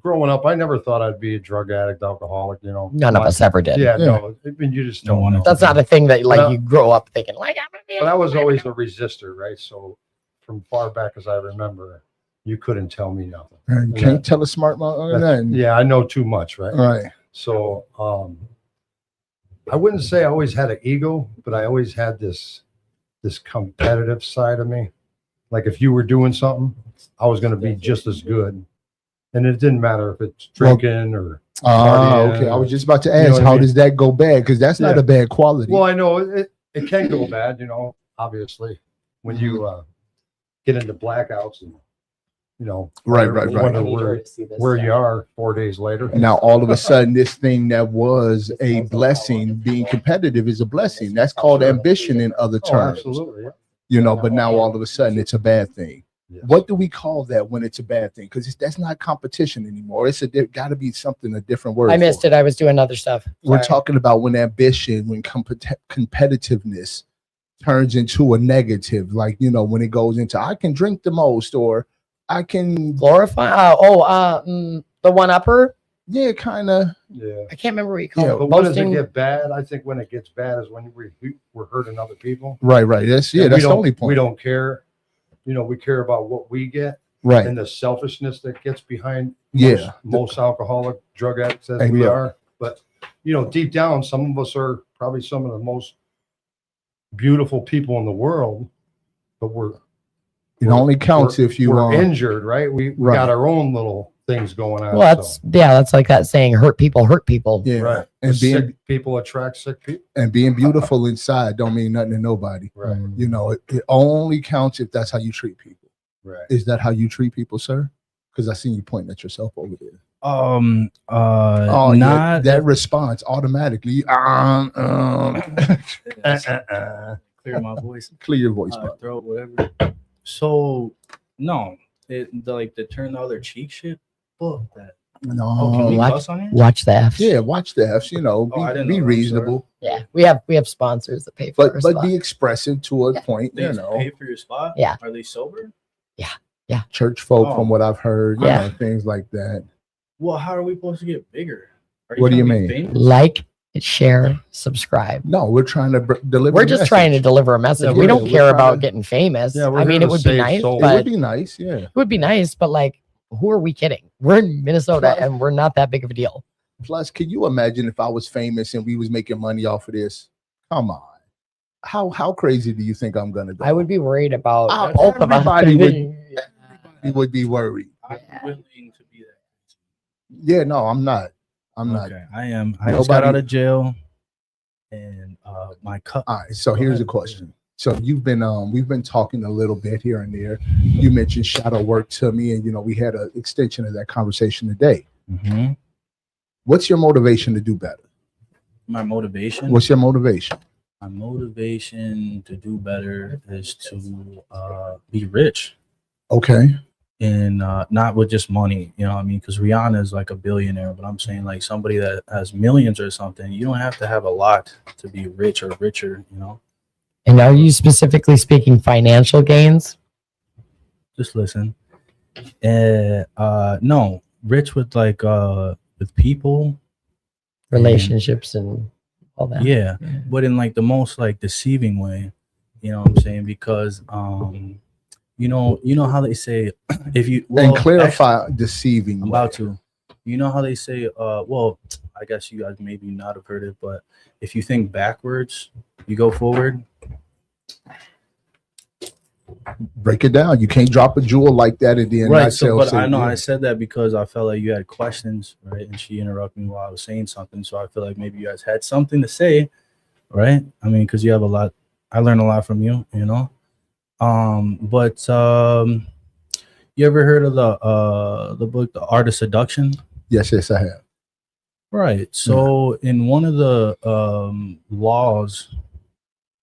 growing up, I never thought I'd be a drug addict, alcoholic. None of us ever did. Yeah, Yeah. no. I mean, you just Don't don't want know. it. That's not a thing that like Well- you grow up thinking like I'm gonna be a But I was drug always addict. a resistor, right? So from far back as I remember, you couldn't tell me nothing. And you can't tell a smart mouth. Yeah, I know too much, right? Right. So I wouldn't say I always had an ego, but I always had this competitive side of me. Like if you were doing something, I was going to be just as good. And it didn't matter if it's drinking or partying Okay. I was or- just about to You know ask, what I how mean? does that go bad? Because that's not Yeah. a bad quality. Well, I know it can go bad, obviously, when you get into blackouts and, Right. wonder where you are 4 days later. Now, all of a sudden, this thing that was a blessing, being competitive, is a blessing. That's called ambition in other Oh, terms. absolutely. Yeah. But now all of a sudden, it's a bad thing. Yes. What do we call that when it's a bad thing? Because that's not competition anymore. It's got to be something, a different word. I missed it. I was doing other stuff. We're Sorry. talking about when ambition, when competitiveness turns into a negative, like, when it goes into, I can drink the most, or I can, Glorify. The one upper. yeah, kind of. Yeah. I can't remember what you call Yeah, it. But when does it Boasting. get bad? I think when it gets bad is when we're hurting other people. Right. That's, yeah, And that's the only point. We don't care. We care about what we get Right. and the selfishness that gets behind Yeah. most alcoholic drug addicts as Hey, we look. are. But, deep down, some of us are probably some of the most beautiful people in the world, but It only counts if you we're are injured, right? We Right. got our own little things going on. Well, that's like that saying, hurt people hurt people. yeah. right. And being Sick people attract sick people. and being beautiful inside don't mean nothing to nobody. Right. It only counts if that's how you treat people. Right. Is that how you treat people, sir? Because I seen you pointing at yourself over there. Not Yeah, that response automatically. clear my voice, Clear your voice, bro. throat, whatever. So no, the turn the other cheek shit. Fuck that. No. Oh, can we what? cuss on it? Watch the F's. Yeah, watch the F's. Be, Oh, I didn't know be that, reasonable, Yeah. We have sponsors that pay for but our but spot. be expressive to a point. They pay for your spot. Yeah. Are they sober? Church folk, Oh. from what I've heard, Yeah. things like that. Well, how are we supposed to get bigger? Are What do you trying to be mean? famous? Like, share, subscribe. No, we're trying to deliver. We're a just message. trying to deliver a message. Yeah, we we're- don't we're care trying about to- getting famous. Yeah, we're I mean, here it to would be save nice, souls. It but would be nice, yeah. it would be nice, but like, who are we kidding? We're in Minnesota and we're not that big of a deal. Plus, can you imagine if I was famous and we was making money off of this? Come on. How crazy do you think I'm gonna go? I would be worried about Everybody both of us. You would be worried. I'm willing to be that. Yeah, no, I'm not. I'm not. Okay, I am. I just got Nobody- out of jail, and my cup. All right. So Go here's ahead. a question. So we've been talking a little bit here and there. You mentioned shadow work to me, and we had an extension of that conversation today. Mm-hmm. What's your motivation to do better? My motivation. What's your motivation? My motivation to do better is to be rich. Okay. and not with just money, you know what I mean? Because Rihanna is like a billionaire, but I'm saying like somebody that has millions or something, you don't have to have a lot to be rich or richer, you know? And are you specifically speaking financial gains? Just listen. No, rich with like with people, Relationships and all that. yeah, but in like the most like deceiving way, you know what I'm saying? Because you know how they say if you And clarify deceiving. I'm way. about to. You know how they say, well, I guess you guys maybe not have heard it, but if you think backwards, you go forward. Break it down. You can't drop a jewel like that and then Right. not So, tell. but say, I know yeah. I said that because I felt like you had questions, right? And she interrupted me while I was saying something. So I feel like maybe you guys had something to say, right? I mean, because you have a lot. I learned a lot from you, you know. But you ever heard of the book, The Art of Seduction? Yes, I have. Right. So in one of the laws,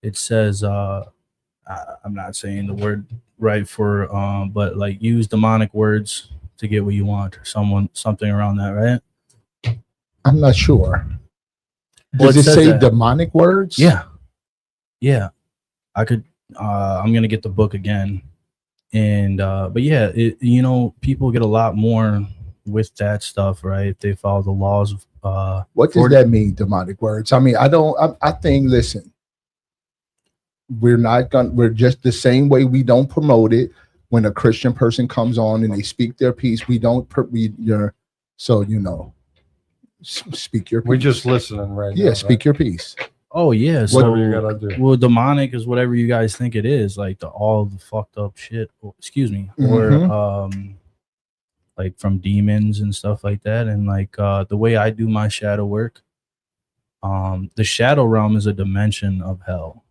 it says I'm not saying the word right for but like use demonic words to get what you want or something around that, right? I'm not sure. Well, Does it says say that. demonic words? Yeah. I could I'm gonna get the book again. And but yeah, you know, people get a lot more with that stuff, right? If they follow the laws of What does that mean, demonic words? I mean, I think, listen, we're just the same way we don't promote it when a Christian person comes on and they speak their piece. We don't, so, you know, speak your piece. We're just listening right now. Yeah, speak your piece. Oh yeah, so Whatever you gotta do. well, demonic is whatever you guys think it is, like all the fucked up shit. Excuse me, or like from demons and stuff like that. And like the way I do my shadow work, the shadow realm is a dimension of hell,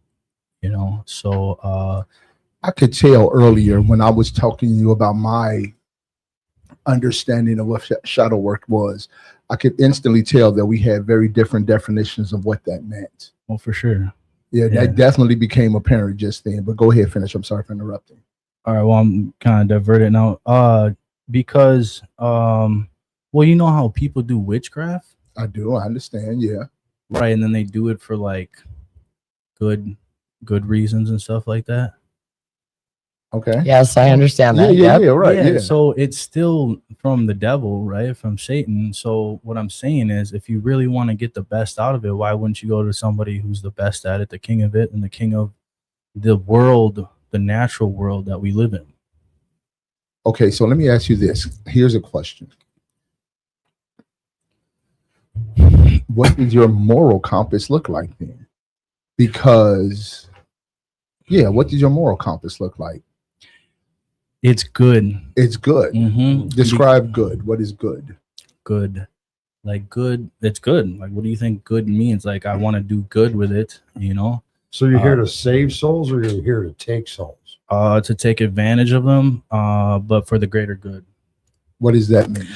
you know. So I could tell earlier when I was talking to you about my understanding of what shadow work was, I could instantly tell that we had very different definitions of what that meant. well, for sure. Yeah, that definitely became apparent just then. But go ahead, finish. I'm sorry for interrupting. All right, well, I'm kind of diverted now. Because well, you know how people do witchcraft? I do. I understand. Yeah. Right, and then they do it for like good reasons and stuff like that. Okay. Yes, I understand that. Yeah, Yep. right. Yeah. So it's still from the devil, right? From Satan. So what I'm saying is, if you really want to get the best out of it, why wouldn't you go to somebody who's the best at it, the king of it, and the king of the world, the natural world that we live in? Okay, so let me ask you this. Here's a question. What does your moral compass look like then? Because, yeah, what does your moral compass look like? It's good. It's good. Mm-hmm. Describe good. What is good? Good. Like good. It's good. Like, what do you think good means? Like, I want to do good with it, you know? So you're here to save souls, or you're here to take souls? To take advantage of them, but for the greater good. What does that mean?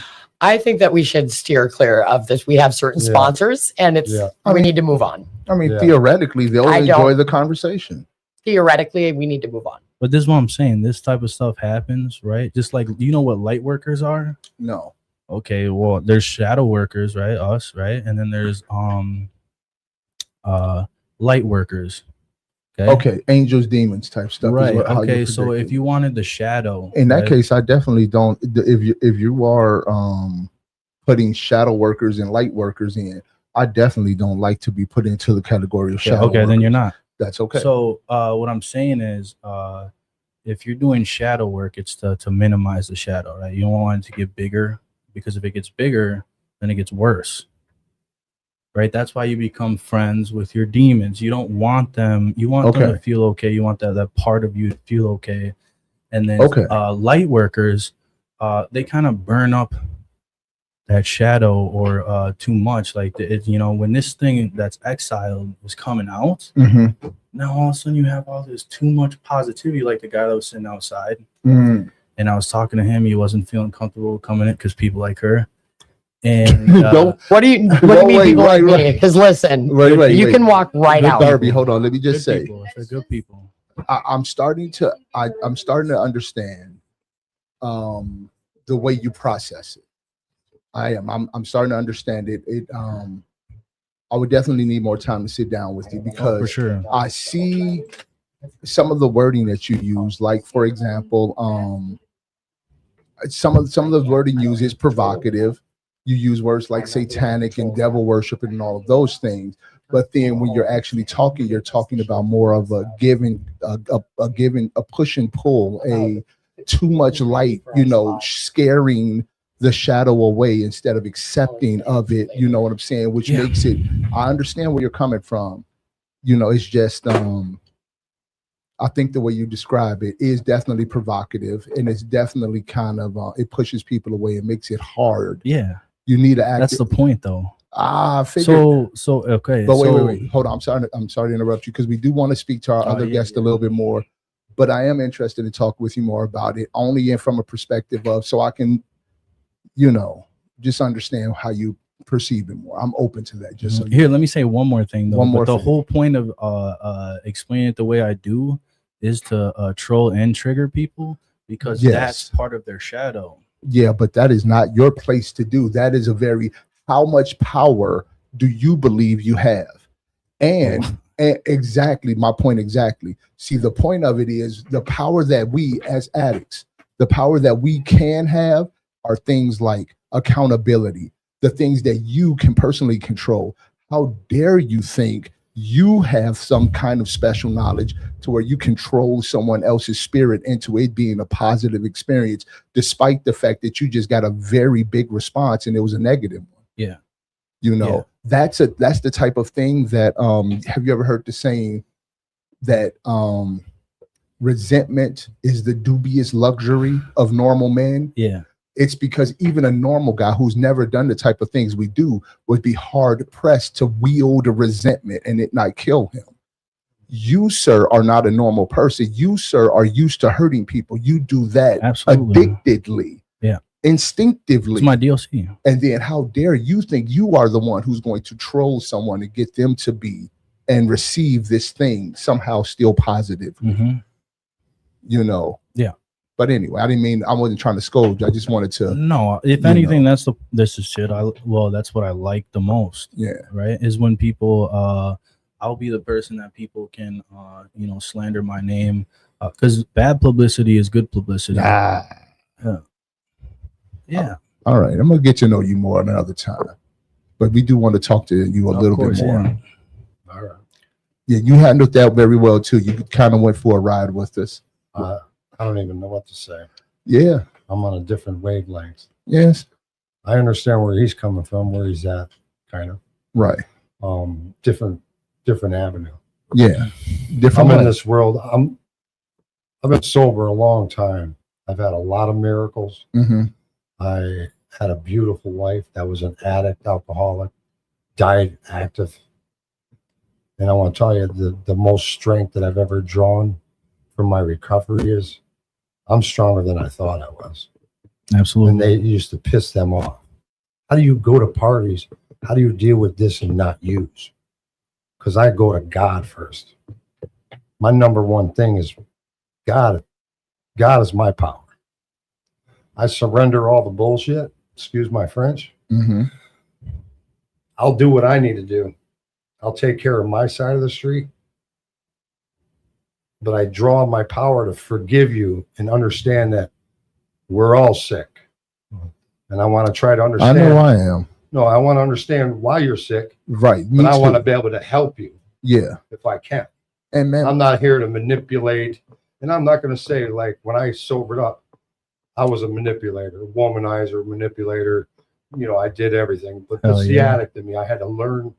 I think that we should steer clear of this. We have certain sponsors, and we need to move on. I mean, theoretically, they'll enjoy the conversation. Theoretically, we need to move on. But this is what I'm saying. This type of stuff happens, right? Just like, you know what light workers are? No. Okay, well, there's shadow workers, right? Us, right? And then there's light workers. Okay, angels, demons type stuff. Right. Okay, so if you wanted the shadow, in that case, I definitely don't. If you are putting shadow workers and light workers in, I definitely don't like to be put into the category of shadow. Okay, workers. then you're not. That's okay. So what I'm saying is, if you're doing shadow work, it's to minimize the shadow, right? You don't want it to get bigger, because if it gets bigger, then it gets worse. Right? That's why you become friends with your demons. You don't want them. You want them to feel okay. You want that part of you to feel okay. And then light workers, they kind of burn up that shadow or too much. Like, you know, when this thing that's exiled is coming out, now all of a sudden you have all this too much positivity, like the guy that was sitting outside. And I was talking to him. He wasn't feeling comfortable coming in because people like her. And what do you mean people like me? Because listen, you can walk right out. Barbie, hold on. Let me just say, they're good people. I'm starting to understand the way you process it. I'm starting to understand it. I would definitely need more time to sit down with you For because sure. I see some of the wording that you use, like for example, some of the wording used is provocative. You use words like satanic and devil worship and all of those things. But then when you're actually talking, you're talking about more of a giving, a push and pull, a too much light, scaring the shadow away instead of accepting of it. You know what I'm saying? Which makes it. I understand where you're coming from. It's just I think the way you describe it is definitely provocative, and it's definitely kind of it pushes people away. It makes it hard. Yeah. You need to act. That's the point, though. Figure. So okay. But wait. Hold on. I'm sorry to interrupt you because we do want to speak to our other guest a little bit more. But I am interested in talking with you more about it, only from a perspective of so I can, just understand how you perceive it more. I'm open to that. Just so Here, let me say one more thing though. One more the thing. whole point of explaining it the way I do is to troll and trigger people because that's part of their shadow. Yeah, but that is not your place to do. That is how much power do you believe you have? And exactly my point exactly. See, the point of it is the power that we as addicts, the power that we can have are things like accountability, the things that you can personally control. How dare you think you have some kind of special knowledge to where you control someone else's spirit into it being a positive experience, despite the fact that you just got a very big response and it was a negative one. Yeah. That's the type of thing that have you ever heard the saying that resentment is the dubious luxury of normal men? Yeah. It's because even a normal guy who's never done the type of things we do would be hard pressed to wield a resentment and it not kill him. You, sir, are not a normal person. You, sir, are used to hurting people. You do that addictedly, instinctively. It's my DLC. And then how dare you think you are the one who's going to troll someone and get them to be and receive this thing somehow still positive. Yeah. But anyway, I wasn't trying to scold you. I just wanted to. No, if anything, that's the shit. That's what I like the most. Yeah. Right. Is when people, I'll be the person that people can, slander my name, because bad publicity is good publicity. Yeah. All right. I'm going to get to know you more another time, but we do want to talk to you a little bit more. Yeah. All right. Yeah. You handled that very well too. You kind of went for a ride with us. I don't even know what to say. Yeah. I'm on a different wavelength. Yes. I understand where he's coming from, where he's at, kind of. Right. Different avenue. Yeah. I'm in this world. I've been sober a long time. I've had a lot of miracles. I had a beautiful wife that was an addict, alcoholic, died active. And I want to tell you the most strength that I've ever drawn from my recovery is I'm stronger than I thought I was. Absolutely. And they used to piss them off. How do you go to parties? How do you deal with this and not use? Because I go to God first. My number one thing is God. God is my power. I surrender all the bullshit. Excuse my French. I'll do what I need to do. I'll take care of my side of the street. But I draw my power to forgive you and understand that we're all sick. And I want to try to understand. I know I am. No, I want to understand why you're sick. Right. But I want to be able to help you. Yeah. If I can. And man, I'm not here to manipulate. And I'm not going to say, like, when I sobered up, I was a manipulator, womanizer, manipulator. I did everything. But that's the addict in me. I had to learn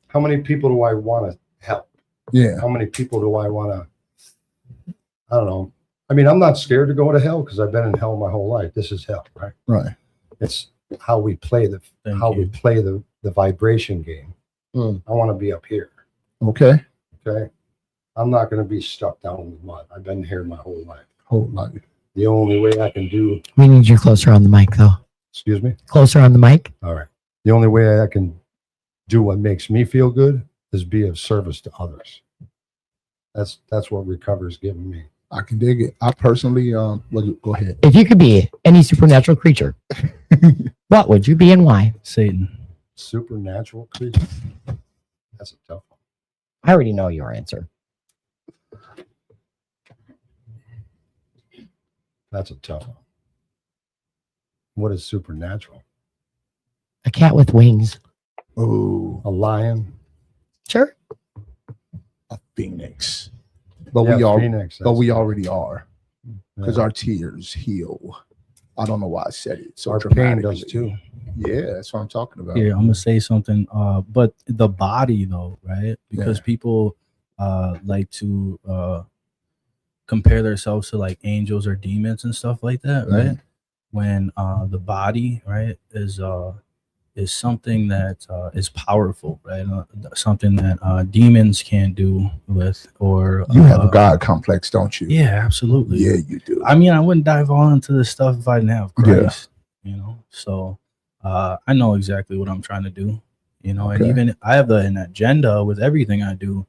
how many people do I want to help? Yeah. How many people do I want to? I don't know. I mean, I'm not scared to go to hell because I've been in hell my whole life. This is hell, right? Right. It's how we play the vibration game. I want to be up here. Okay. Okay. I'm not going to be stuck down in the mud. I've been here my whole life. Whole life. The only way I can do. We need you closer on the mic, though. Excuse me. Closer on the mic. All right. The only way I can do what makes me feel good is be of service to others. That's what recovery's given me. I can dig it. I personally, well, go ahead. If you could be any supernatural creature, what would you be and why? Satan. Supernatural creature. That's a tough one. I already know your answer. That's a tough one. What is supernatural? A cat with wings. Oh, A lion? Sure. a phoenix. But Yeah, we all, Phoenix. but we that's- already are, because yeah. our tears heal. I don't know why I said it so Our pain dramatically. does too. Yeah, that's what I'm talking about. Here, I'm gonna say something. But the body, though, right? Because Yeah. people like to compare themselves to like angels or demons and stuff like that, right? When the body, right, is something that is powerful, right? Something that demons can't do with, or You have a God complex, don't you? yeah, absolutely. Yeah, you do. I mean, I wouldn't dive all into this stuff if I didn't have Yeah. Christ, you know. So I know exactly what I'm trying to do, you know, and Okay. even I have an agenda with everything I do,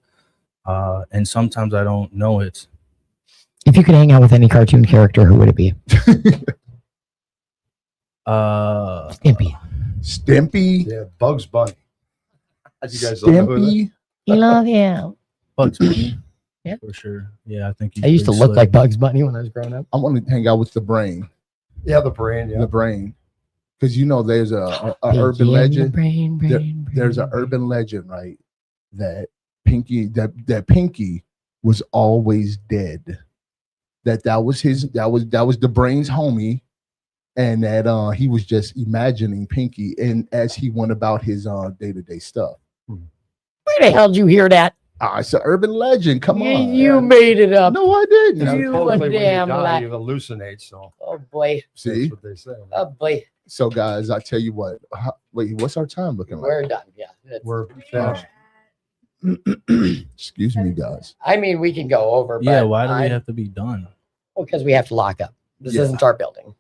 and sometimes I don't know it. If you could hang out with any cartoon character, who would it be? Stimpy. Stimpy. Yeah, Bugs Bunny. You guys don't know who that- Stimpy. You love him. Bugs Bunny, Yeah. for sure. Yeah, I think he's I used to pretty look slick. like Bugs Bunny when I was growing up. I want to hang out with the brain. Yeah, the brain. Yeah. The brain. Because you know there's a Pinky urban and the legend. brain, There's an urban legend, right? That that Pinky was always dead. That was the brain's homie, and that he was just imagining Pinky and as he went about his day-to-day stuff. Where the hell did you hear that? It's an urban legend. Come on. You made it up. No, I didn't. Yeah, You supposedly a when you damn die, lie. you hallucinate. So Oh boy. See? that's what they say. Oh boy. So guys, I tell you what. Wait, what's our time looking like? We're done. Yeah. That's- We're finished. Excuse me, guys. I mean, we can go over. Yeah, but why do we have to be done? Because we have to lock up. This Yeah. isn't our building.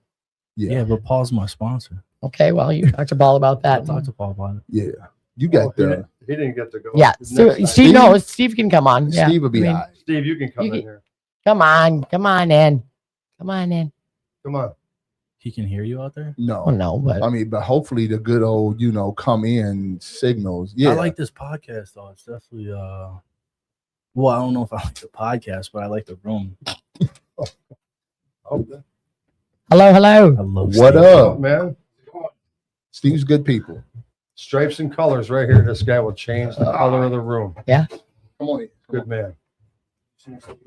Yeah, but Paul's my sponsor. Okay. Well, you talked to Paul about I'll that. talk to Paul about it. Yeah. You got the He didn't get to go. Yeah. Next Steve, time. Steve, no, Steve can come on. Yeah. Steve will be I mean, all right. Steve, you can come You in can- here. Come on. Come on in. Come on in. Come on. He can hear you out there. No. Oh no, but I mean, but hopefully the good old, come in signals. Yeah. I like this podcast though. It's definitely well, I don't know if I like the podcast, but I like the room. Okay. hello, hello. I love What Steve. up? man? Steve's good people. Stripes and colors right here. This guy will change the color of the room. Come on in. Good man.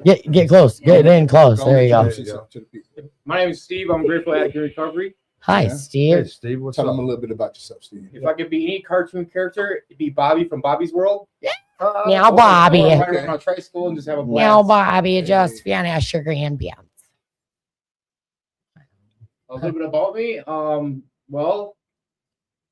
Get close. Get in close. Go There you go. introduce yourself to the people. My name is Steve. I'm Grateful Addict in Recovery. Hi, Yeah. Hey, Steve. Steve, what's Tell up? them a little bit about yourself, Steve. If I could be any cartoon character, it'd be Bobby from Bobby's World. Now, Bobby. Or ride Okay. around a tricycle and just have a Now, blast. Bobby, just finish your ambience. A little bit about me. Well,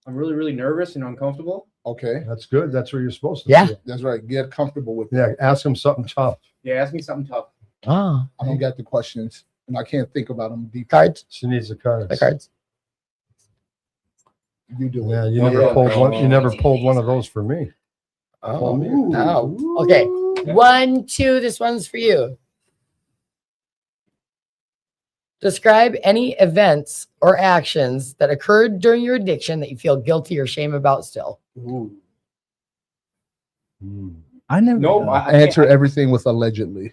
I'm really, really nervous and uncomfortable. Okay. That's good. That's where you're supposed to Yeah. be. That's right. Get comfortable with it. Yeah. Ask him something tough. Yeah, ask me something tough. Oh, I don't got the questions and I can't think about them deep. cards. She needs the cards. The cards. You do Yeah, it. you Oh, never yeah. pulled one. You never pulled one of those for me. Oh, Ooh. oh. Okay. 1, 2. This one's for you. Describe any events or actions that occurred during your addiction that you feel guilty or shame about still. Ooh. I never. No, did. I Answer can't, everything with allegedly.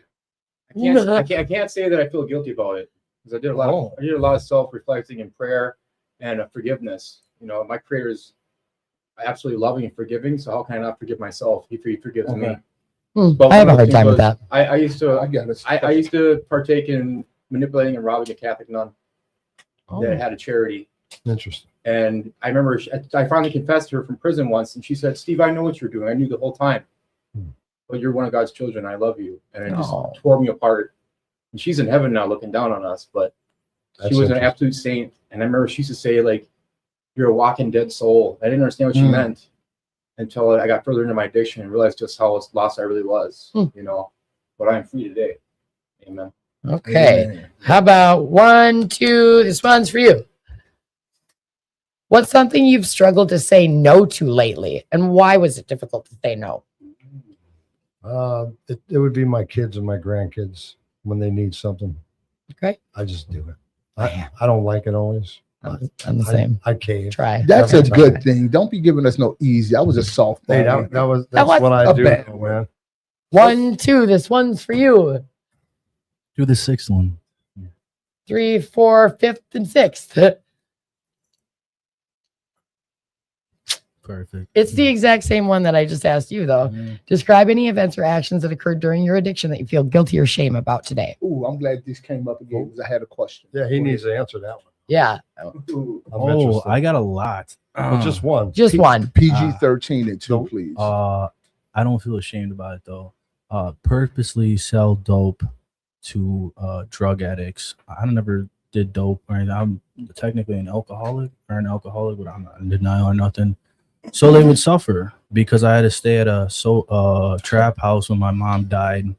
I can't say that I feel guilty about it because I did a lot. Oh. I did a lot of self-reflecting and prayer and forgiveness. You know, my Creator is absolutely loving and forgiving. So how can I not forgive myself? He forgives me. But I have a one of the hard time things with that. I used to. I got it. I used to partake in manipulating and robbing a Catholic nun Oh. that had a charity. Interesting. And I remember I finally confessed to her from prison once, and she said, "Steve, I know what you're doing. I knew the whole time. But you're one of God's children. I love you." And it just Oh. tore me apart. And she's in heaven now looking down on us, but That's she was an interesting. absolute saint. And I remember she used to say, like, "You're a walking dead soul." I didn't understand what she Mm. meant until I got further into my addiction and realized just how lost I really was, you know. But I'm free today. Amen. Okay. Amen. How about 1, 2? This one's for you. What's something you've struggled to say no to lately, and why was it difficult to say no? It would be my kids and my grandkids. when they need something. Okay. I just do it. I don't like it always. I'm the same. I cave. Try. That's a Every time. good thing. Don't be giving us no easy. I was a softball. Hey, that's was what I a do, bad man. 1, 2. This one's for you. Do the sixth one. 3, 4, 5th, and 6th. Perfect. It's the exact same one that I just asked you, though. Describe any events or actions that occurred during your addiction that you feel guilty or shame about today. Ooh, I'm glad this came up again because I had a question. Yeah, he needs to answer that one. Yeah, Ooh, I'm Oh, interested. I got a lot. But just one. just one. PG-13 and 2, please. I don't feel ashamed about it though. Purposely sell dope to drug addicts. I never did dope or anything. I'm technically an alcoholic, but I'm not in denial or nothing. So they would suffer because I had to stay at a trap house when my mom died,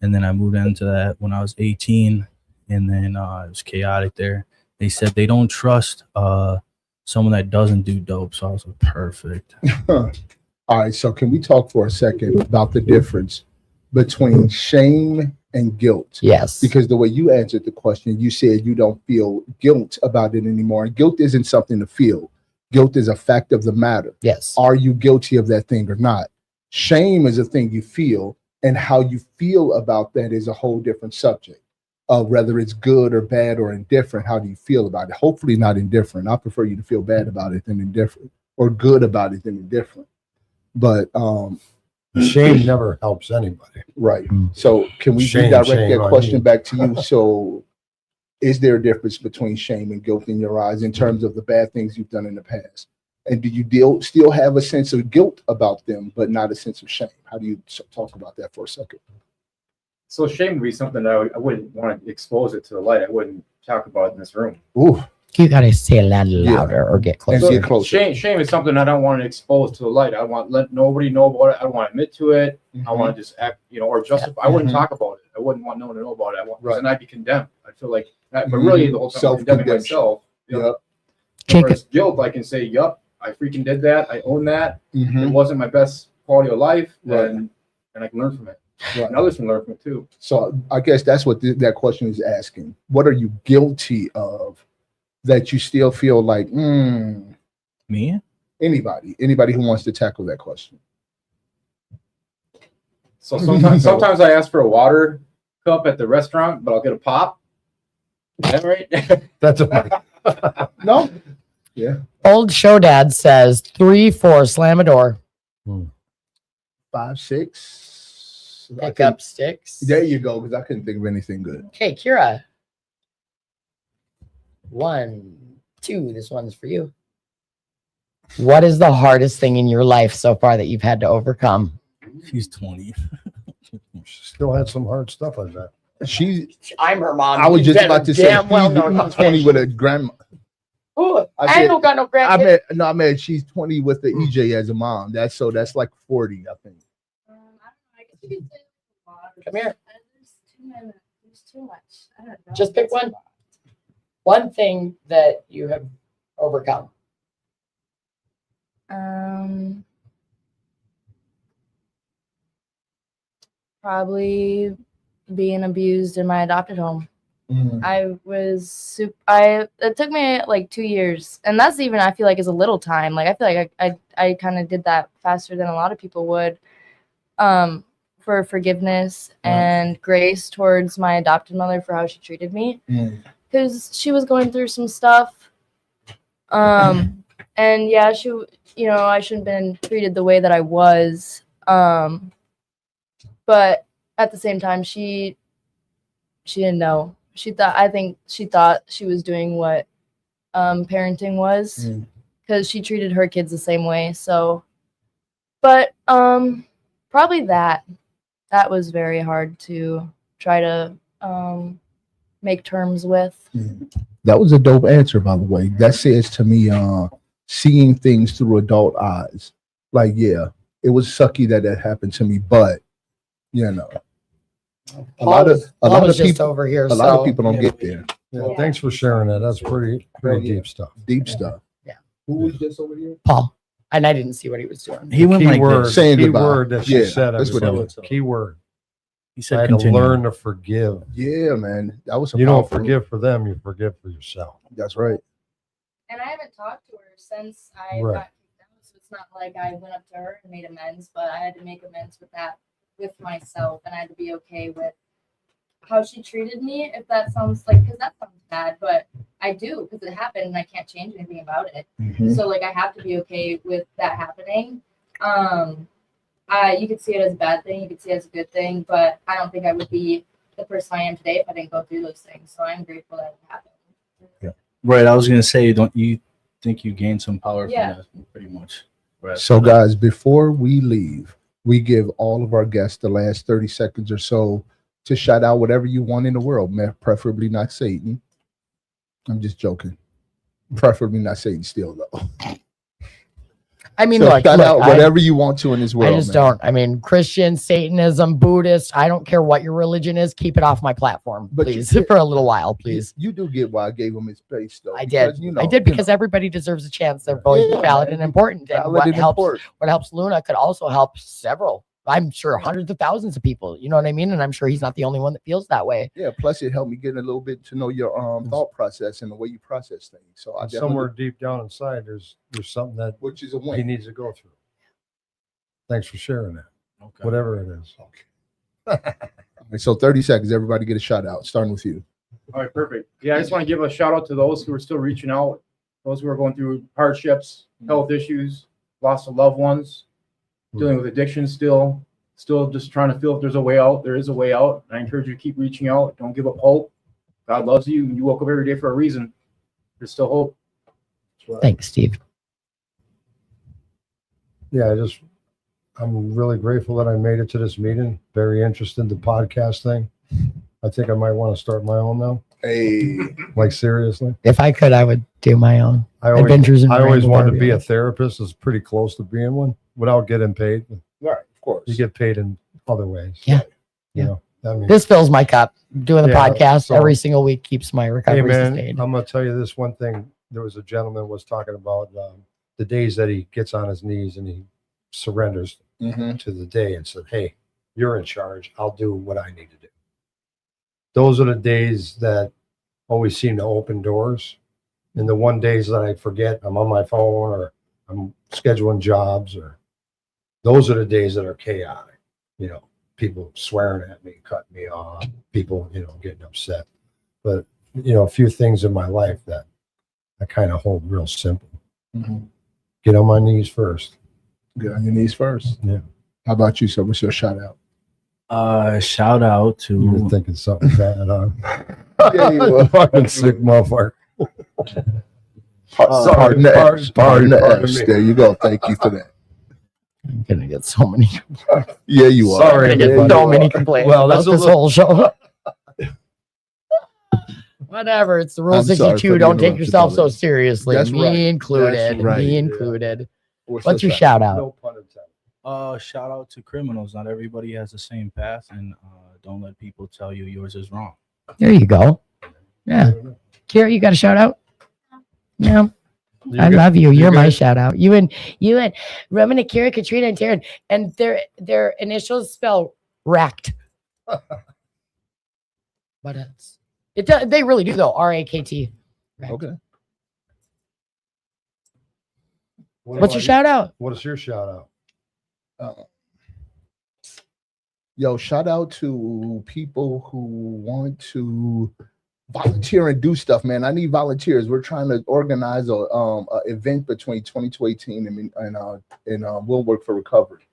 and then I moved into that when I was 18, and then it was chaotic there. They said they don't trust someone that doesn't do dope, so I was like, perfect. All right, so can we talk for a second about the difference between shame and guilt? Yes. Because the way you answered the question, you said you don't feel guilt about it anymore. And guilt isn't something to feel. Guilt is a fact of the matter. Yes. Are you guilty of that thing or not? Shame is a thing you feel, and how you feel about that is a whole different subject. Whether it's good or bad or indifferent, how do you feel about it? Hopefully not indifferent. I prefer you to feel bad about it than indifferent, or good about it than indifferent. But Shame never helps anybody. right. So can we Shame redirect that on question you. back to you? So is there a difference between shame and guilt in your eyes in terms of the bad things you've done in the past? And do you still have a sense of guilt about them, but not a sense of shame? How do you talk about that for a second? So shame would be something that I wouldn't want to expose it to the light. I wouldn't talk about it in this room. Ooh, You gotta say a little louder or get and closer. get closer. Shame is something I don't want to expose to the light. I want to let nobody know about it. I don't want to admit to it. I want to just act, or justify. I wouldn't talk about it. I wouldn't want no one to know about it. Right. And I'd be condemned. I feel like, but really the whole time I'm condemning Self-condemnation. myself. Yep. Whereas guilt, I can say, yup, I freaking did that. I own that. Mhm. It wasn't my best quality of life. Right. And I can learn from it. Right. And others can learn from it too. So I guess that's what that question is asking. What are you guilty of that you still feel like, Me? anybody who wants to tackle that question? So sometimes I ask for a water cup at the restaurant, but I'll get a pop. Is that right? That's a No. Yeah. Old show dad says 3, 4, slam a door. 5, 6. Pick up sticks. There you go, because I couldn't think of anything good. Okay, Kira. 1, 2. This one's for you. What is the hardest thing in your life so far that you've had to overcome? She's 20. Still had some hard stuff like that. I'm her mom. I was You just about to say, damn well know she's 20 with a grandma. Ooh, I I said- ain't got no I grandkids. meant she's 20 with the EJ as a mom. That's like 40, I think. Come here. There's too much. I don't know. Just pick one. One thing that you have overcome. Probably being abused in my adopted home. Mhm. It took me like 2 years, and that's even, I feel like, is a little time. Like I feel like I kind of did that faster than a lot of people would, for forgiveness and grace towards my adopted mother for how she treated me, because she was going through some stuff, and yeah, I shouldn't have been treated the way that I was, but at the same time, she didn't know. I think she thought she was doing what parenting was, because she treated her kids the same way. So, but probably that was very hard to try to make terms with. That was a dope answer, by the way. That says to me, seeing things through adult eyes. Like, yeah, it was sucky that happened to me, but a lot of just people over here. a lot of people don't get there. Yeah, thanks for sharing that. That's pretty deep stuff. Deep stuff. Yeah. Who was just over here? Paul, and I didn't see what he was doing. He went like Keyword, this. Saying key goodbye. word that she Yeah, said. that's what everybody. it was. Key word. He I said had continue. to learn to forgive. Yeah, man. That was a You don't powerful- forgive for them, you forgive for yourself. That's right. And I haven't talked to her since I Right. got kicked out. So it's not like I went up to her and made amends, but I had to make amends with that with myself, and I had to be okay with how she treated me. If that sounds like, because that sounds bad, but I do, because it happened and I can't change anything about it. Mhm. So like I have to be okay with that happening. You could see it as a bad thing, you could see it as a good thing, but I don't think I would be the person I am today if I didn't go through those things. So I'm grateful that it happened. Right. I was gonna say, don't you think you gained some power Yeah. from that? Pretty much. Right. So, guys, before we leave, we give all of our guests the last 30 seconds or so to shout out whatever you want in the world, preferably not Satan. I'm just joking. Preferably not Satan still, though. I mean, So look, shout out I- whatever you want to in this world. I just man. don't. I mean, Christian, Satanism, Buddhist. I don't care what your religion is. Keep it off my platform, But you please, get- for a little while, please. You do get why I gave him his space, though. I did. because, you know, I did because everybody deserves a chance. Their voice is Yeah, valid man. and important. And valid what and helps important. what helps Luna could also help several. I'm sure hundreds of thousands of people. You know what I mean? And I'm sure he's not the only one that feels that way. Yeah, plus it helped me get a little bit to know your thought process and the way you process things. So I And definitely, somewhere deep down inside, there's something that which is a he win. needs to go through. Thanks for sharing that. Okay. Whatever it is. Okay, so 30 seconds, everybody get a shout out, starting with you. All right, perfect. Yeah, I just want to give a shout out to those who are still reaching out, those who are going through hardships, health issues, loss of loved ones, dealing with addiction still just trying to feel if there's a way out. There is a way out. I encourage you to keep reaching out. Don't give up hope. God loves you. You woke up every day for a reason. There's still hope. Thanks, Steve. Yeah, I'm really grateful that I made it to this meeting. Very interested in the podcast thing. I think I might want to start my own now. Hey, Like seriously. If I could, I would do my own I always, adventures in I always Rambo, wanted to Barbie. be a therapist. It's pretty close to being one without getting paid. right, of course. You get paid in other ways. Yeah. You know, I mean, This fills my cup. Doing the Yeah, podcast so- every single week keeps my hey recovery man, sustained. I'm going to tell you this one thing. There was a gentleman was talking about the days that he gets on his knees and he surrenders Mhm. to the day and said, hey, you're in charge. I'll do what I need to do. Those are the days that always seem to open doors. And the one days that I forget, I'm on my phone or I'm scheduling jobs, or those are the days that are chaotic. You know, people swearing at me, cutting me off, people, getting upset. But, a few things in my life that I kind of hold real simple. Mhm. Get on my knees first. Get on your knees first. Yeah. How about you? So what's your shout out? Shout out You were to thinking something bad, huh? Yeah, you were. Fucking sick motherfucker. Pardon the F's. Pardon the pardon F's. me. There you go. Thank you for that. I'm gonna get so many. Yeah, you are. Sorry, I'm gonna Yeah, get you so are. many complaints Well, about that's a this little- whole show. Whatever. It's the rule I'm sorry for 62. the Don't take interruption, yourself so brother. seriously. That's Me right. included. That's right. Me Yeah. included. What's What's your shout out? No pun intended. shout out to criminals. Not everybody has the same path, and don't let people tell you yours is wrong. There you go. Yeah. Kira, you got a shout out? Yeah. You I got- love you. you You're my guys- shout out. You and Roman, Akira, Katrina, and Taryn, and their initials spell racked. But it does. They really do though. RAKT. Racked. Okay. What What's about your you? shout out? What is your shout out? Yo, shout out to people who want to volunteer and do stuff, man. I need volunteers. We're trying to organize a event between 2218 and We'll Work for Recovery.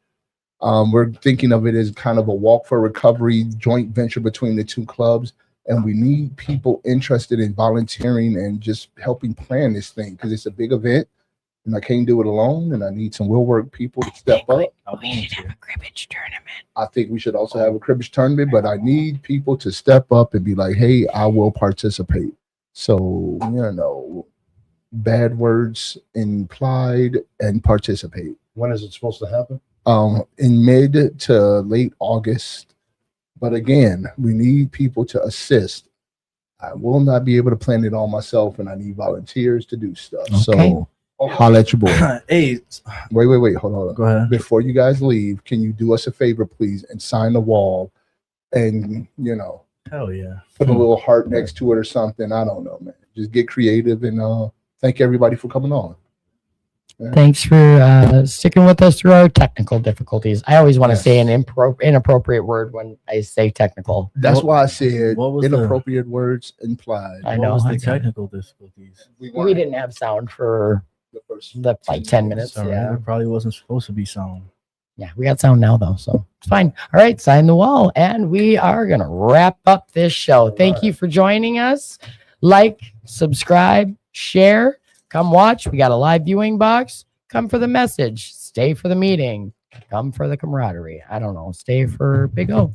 We're thinking of it as kind of a walk for recovery joint venture between the two clubs. And we need people interested in volunteering and just helping plan this thing because it's a big event and I can't do it alone. And I need some Will Work people to step up. I'll volunteer. Cribbage tournament. I think we should also have a cribbage tournament, but I need people to step up and be like, hey, I will participate. So, bad words implied and participate. When is it supposed to happen? In mid to late August. But again, we need people to assist. I will not be able to plan it all myself, and I need volunteers to do stuff. Okay. So holla at your boy. Hey, Wait. Hold on. go ahead. Before you guys leave, can you do us a favor, please, and sign the wall and, you know, Hell yeah. put a little heart next to it or something. I don't know, man. Just get creative, and thank everybody for coming on. Thanks for sticking with us through our technical difficulties. I always want to Yes. say an inappropriate word when I say technical. That's What- why I said what was the- inappropriate words implied. I What know. was the I got it. technical difficulties? We didn't have sound for the first the like 10 minutes. Sorry, Yeah. there probably wasn't supposed to be sound. Yeah, we got sound now though, so it's fine. All right, sign the wall, and we are gonna wrap up this show. Thank you for joining us. Like, subscribe, share, come watch. We got a live viewing box. Come for the message, stay for the meeting, come for the camaraderie. I don't know, stay for Big O.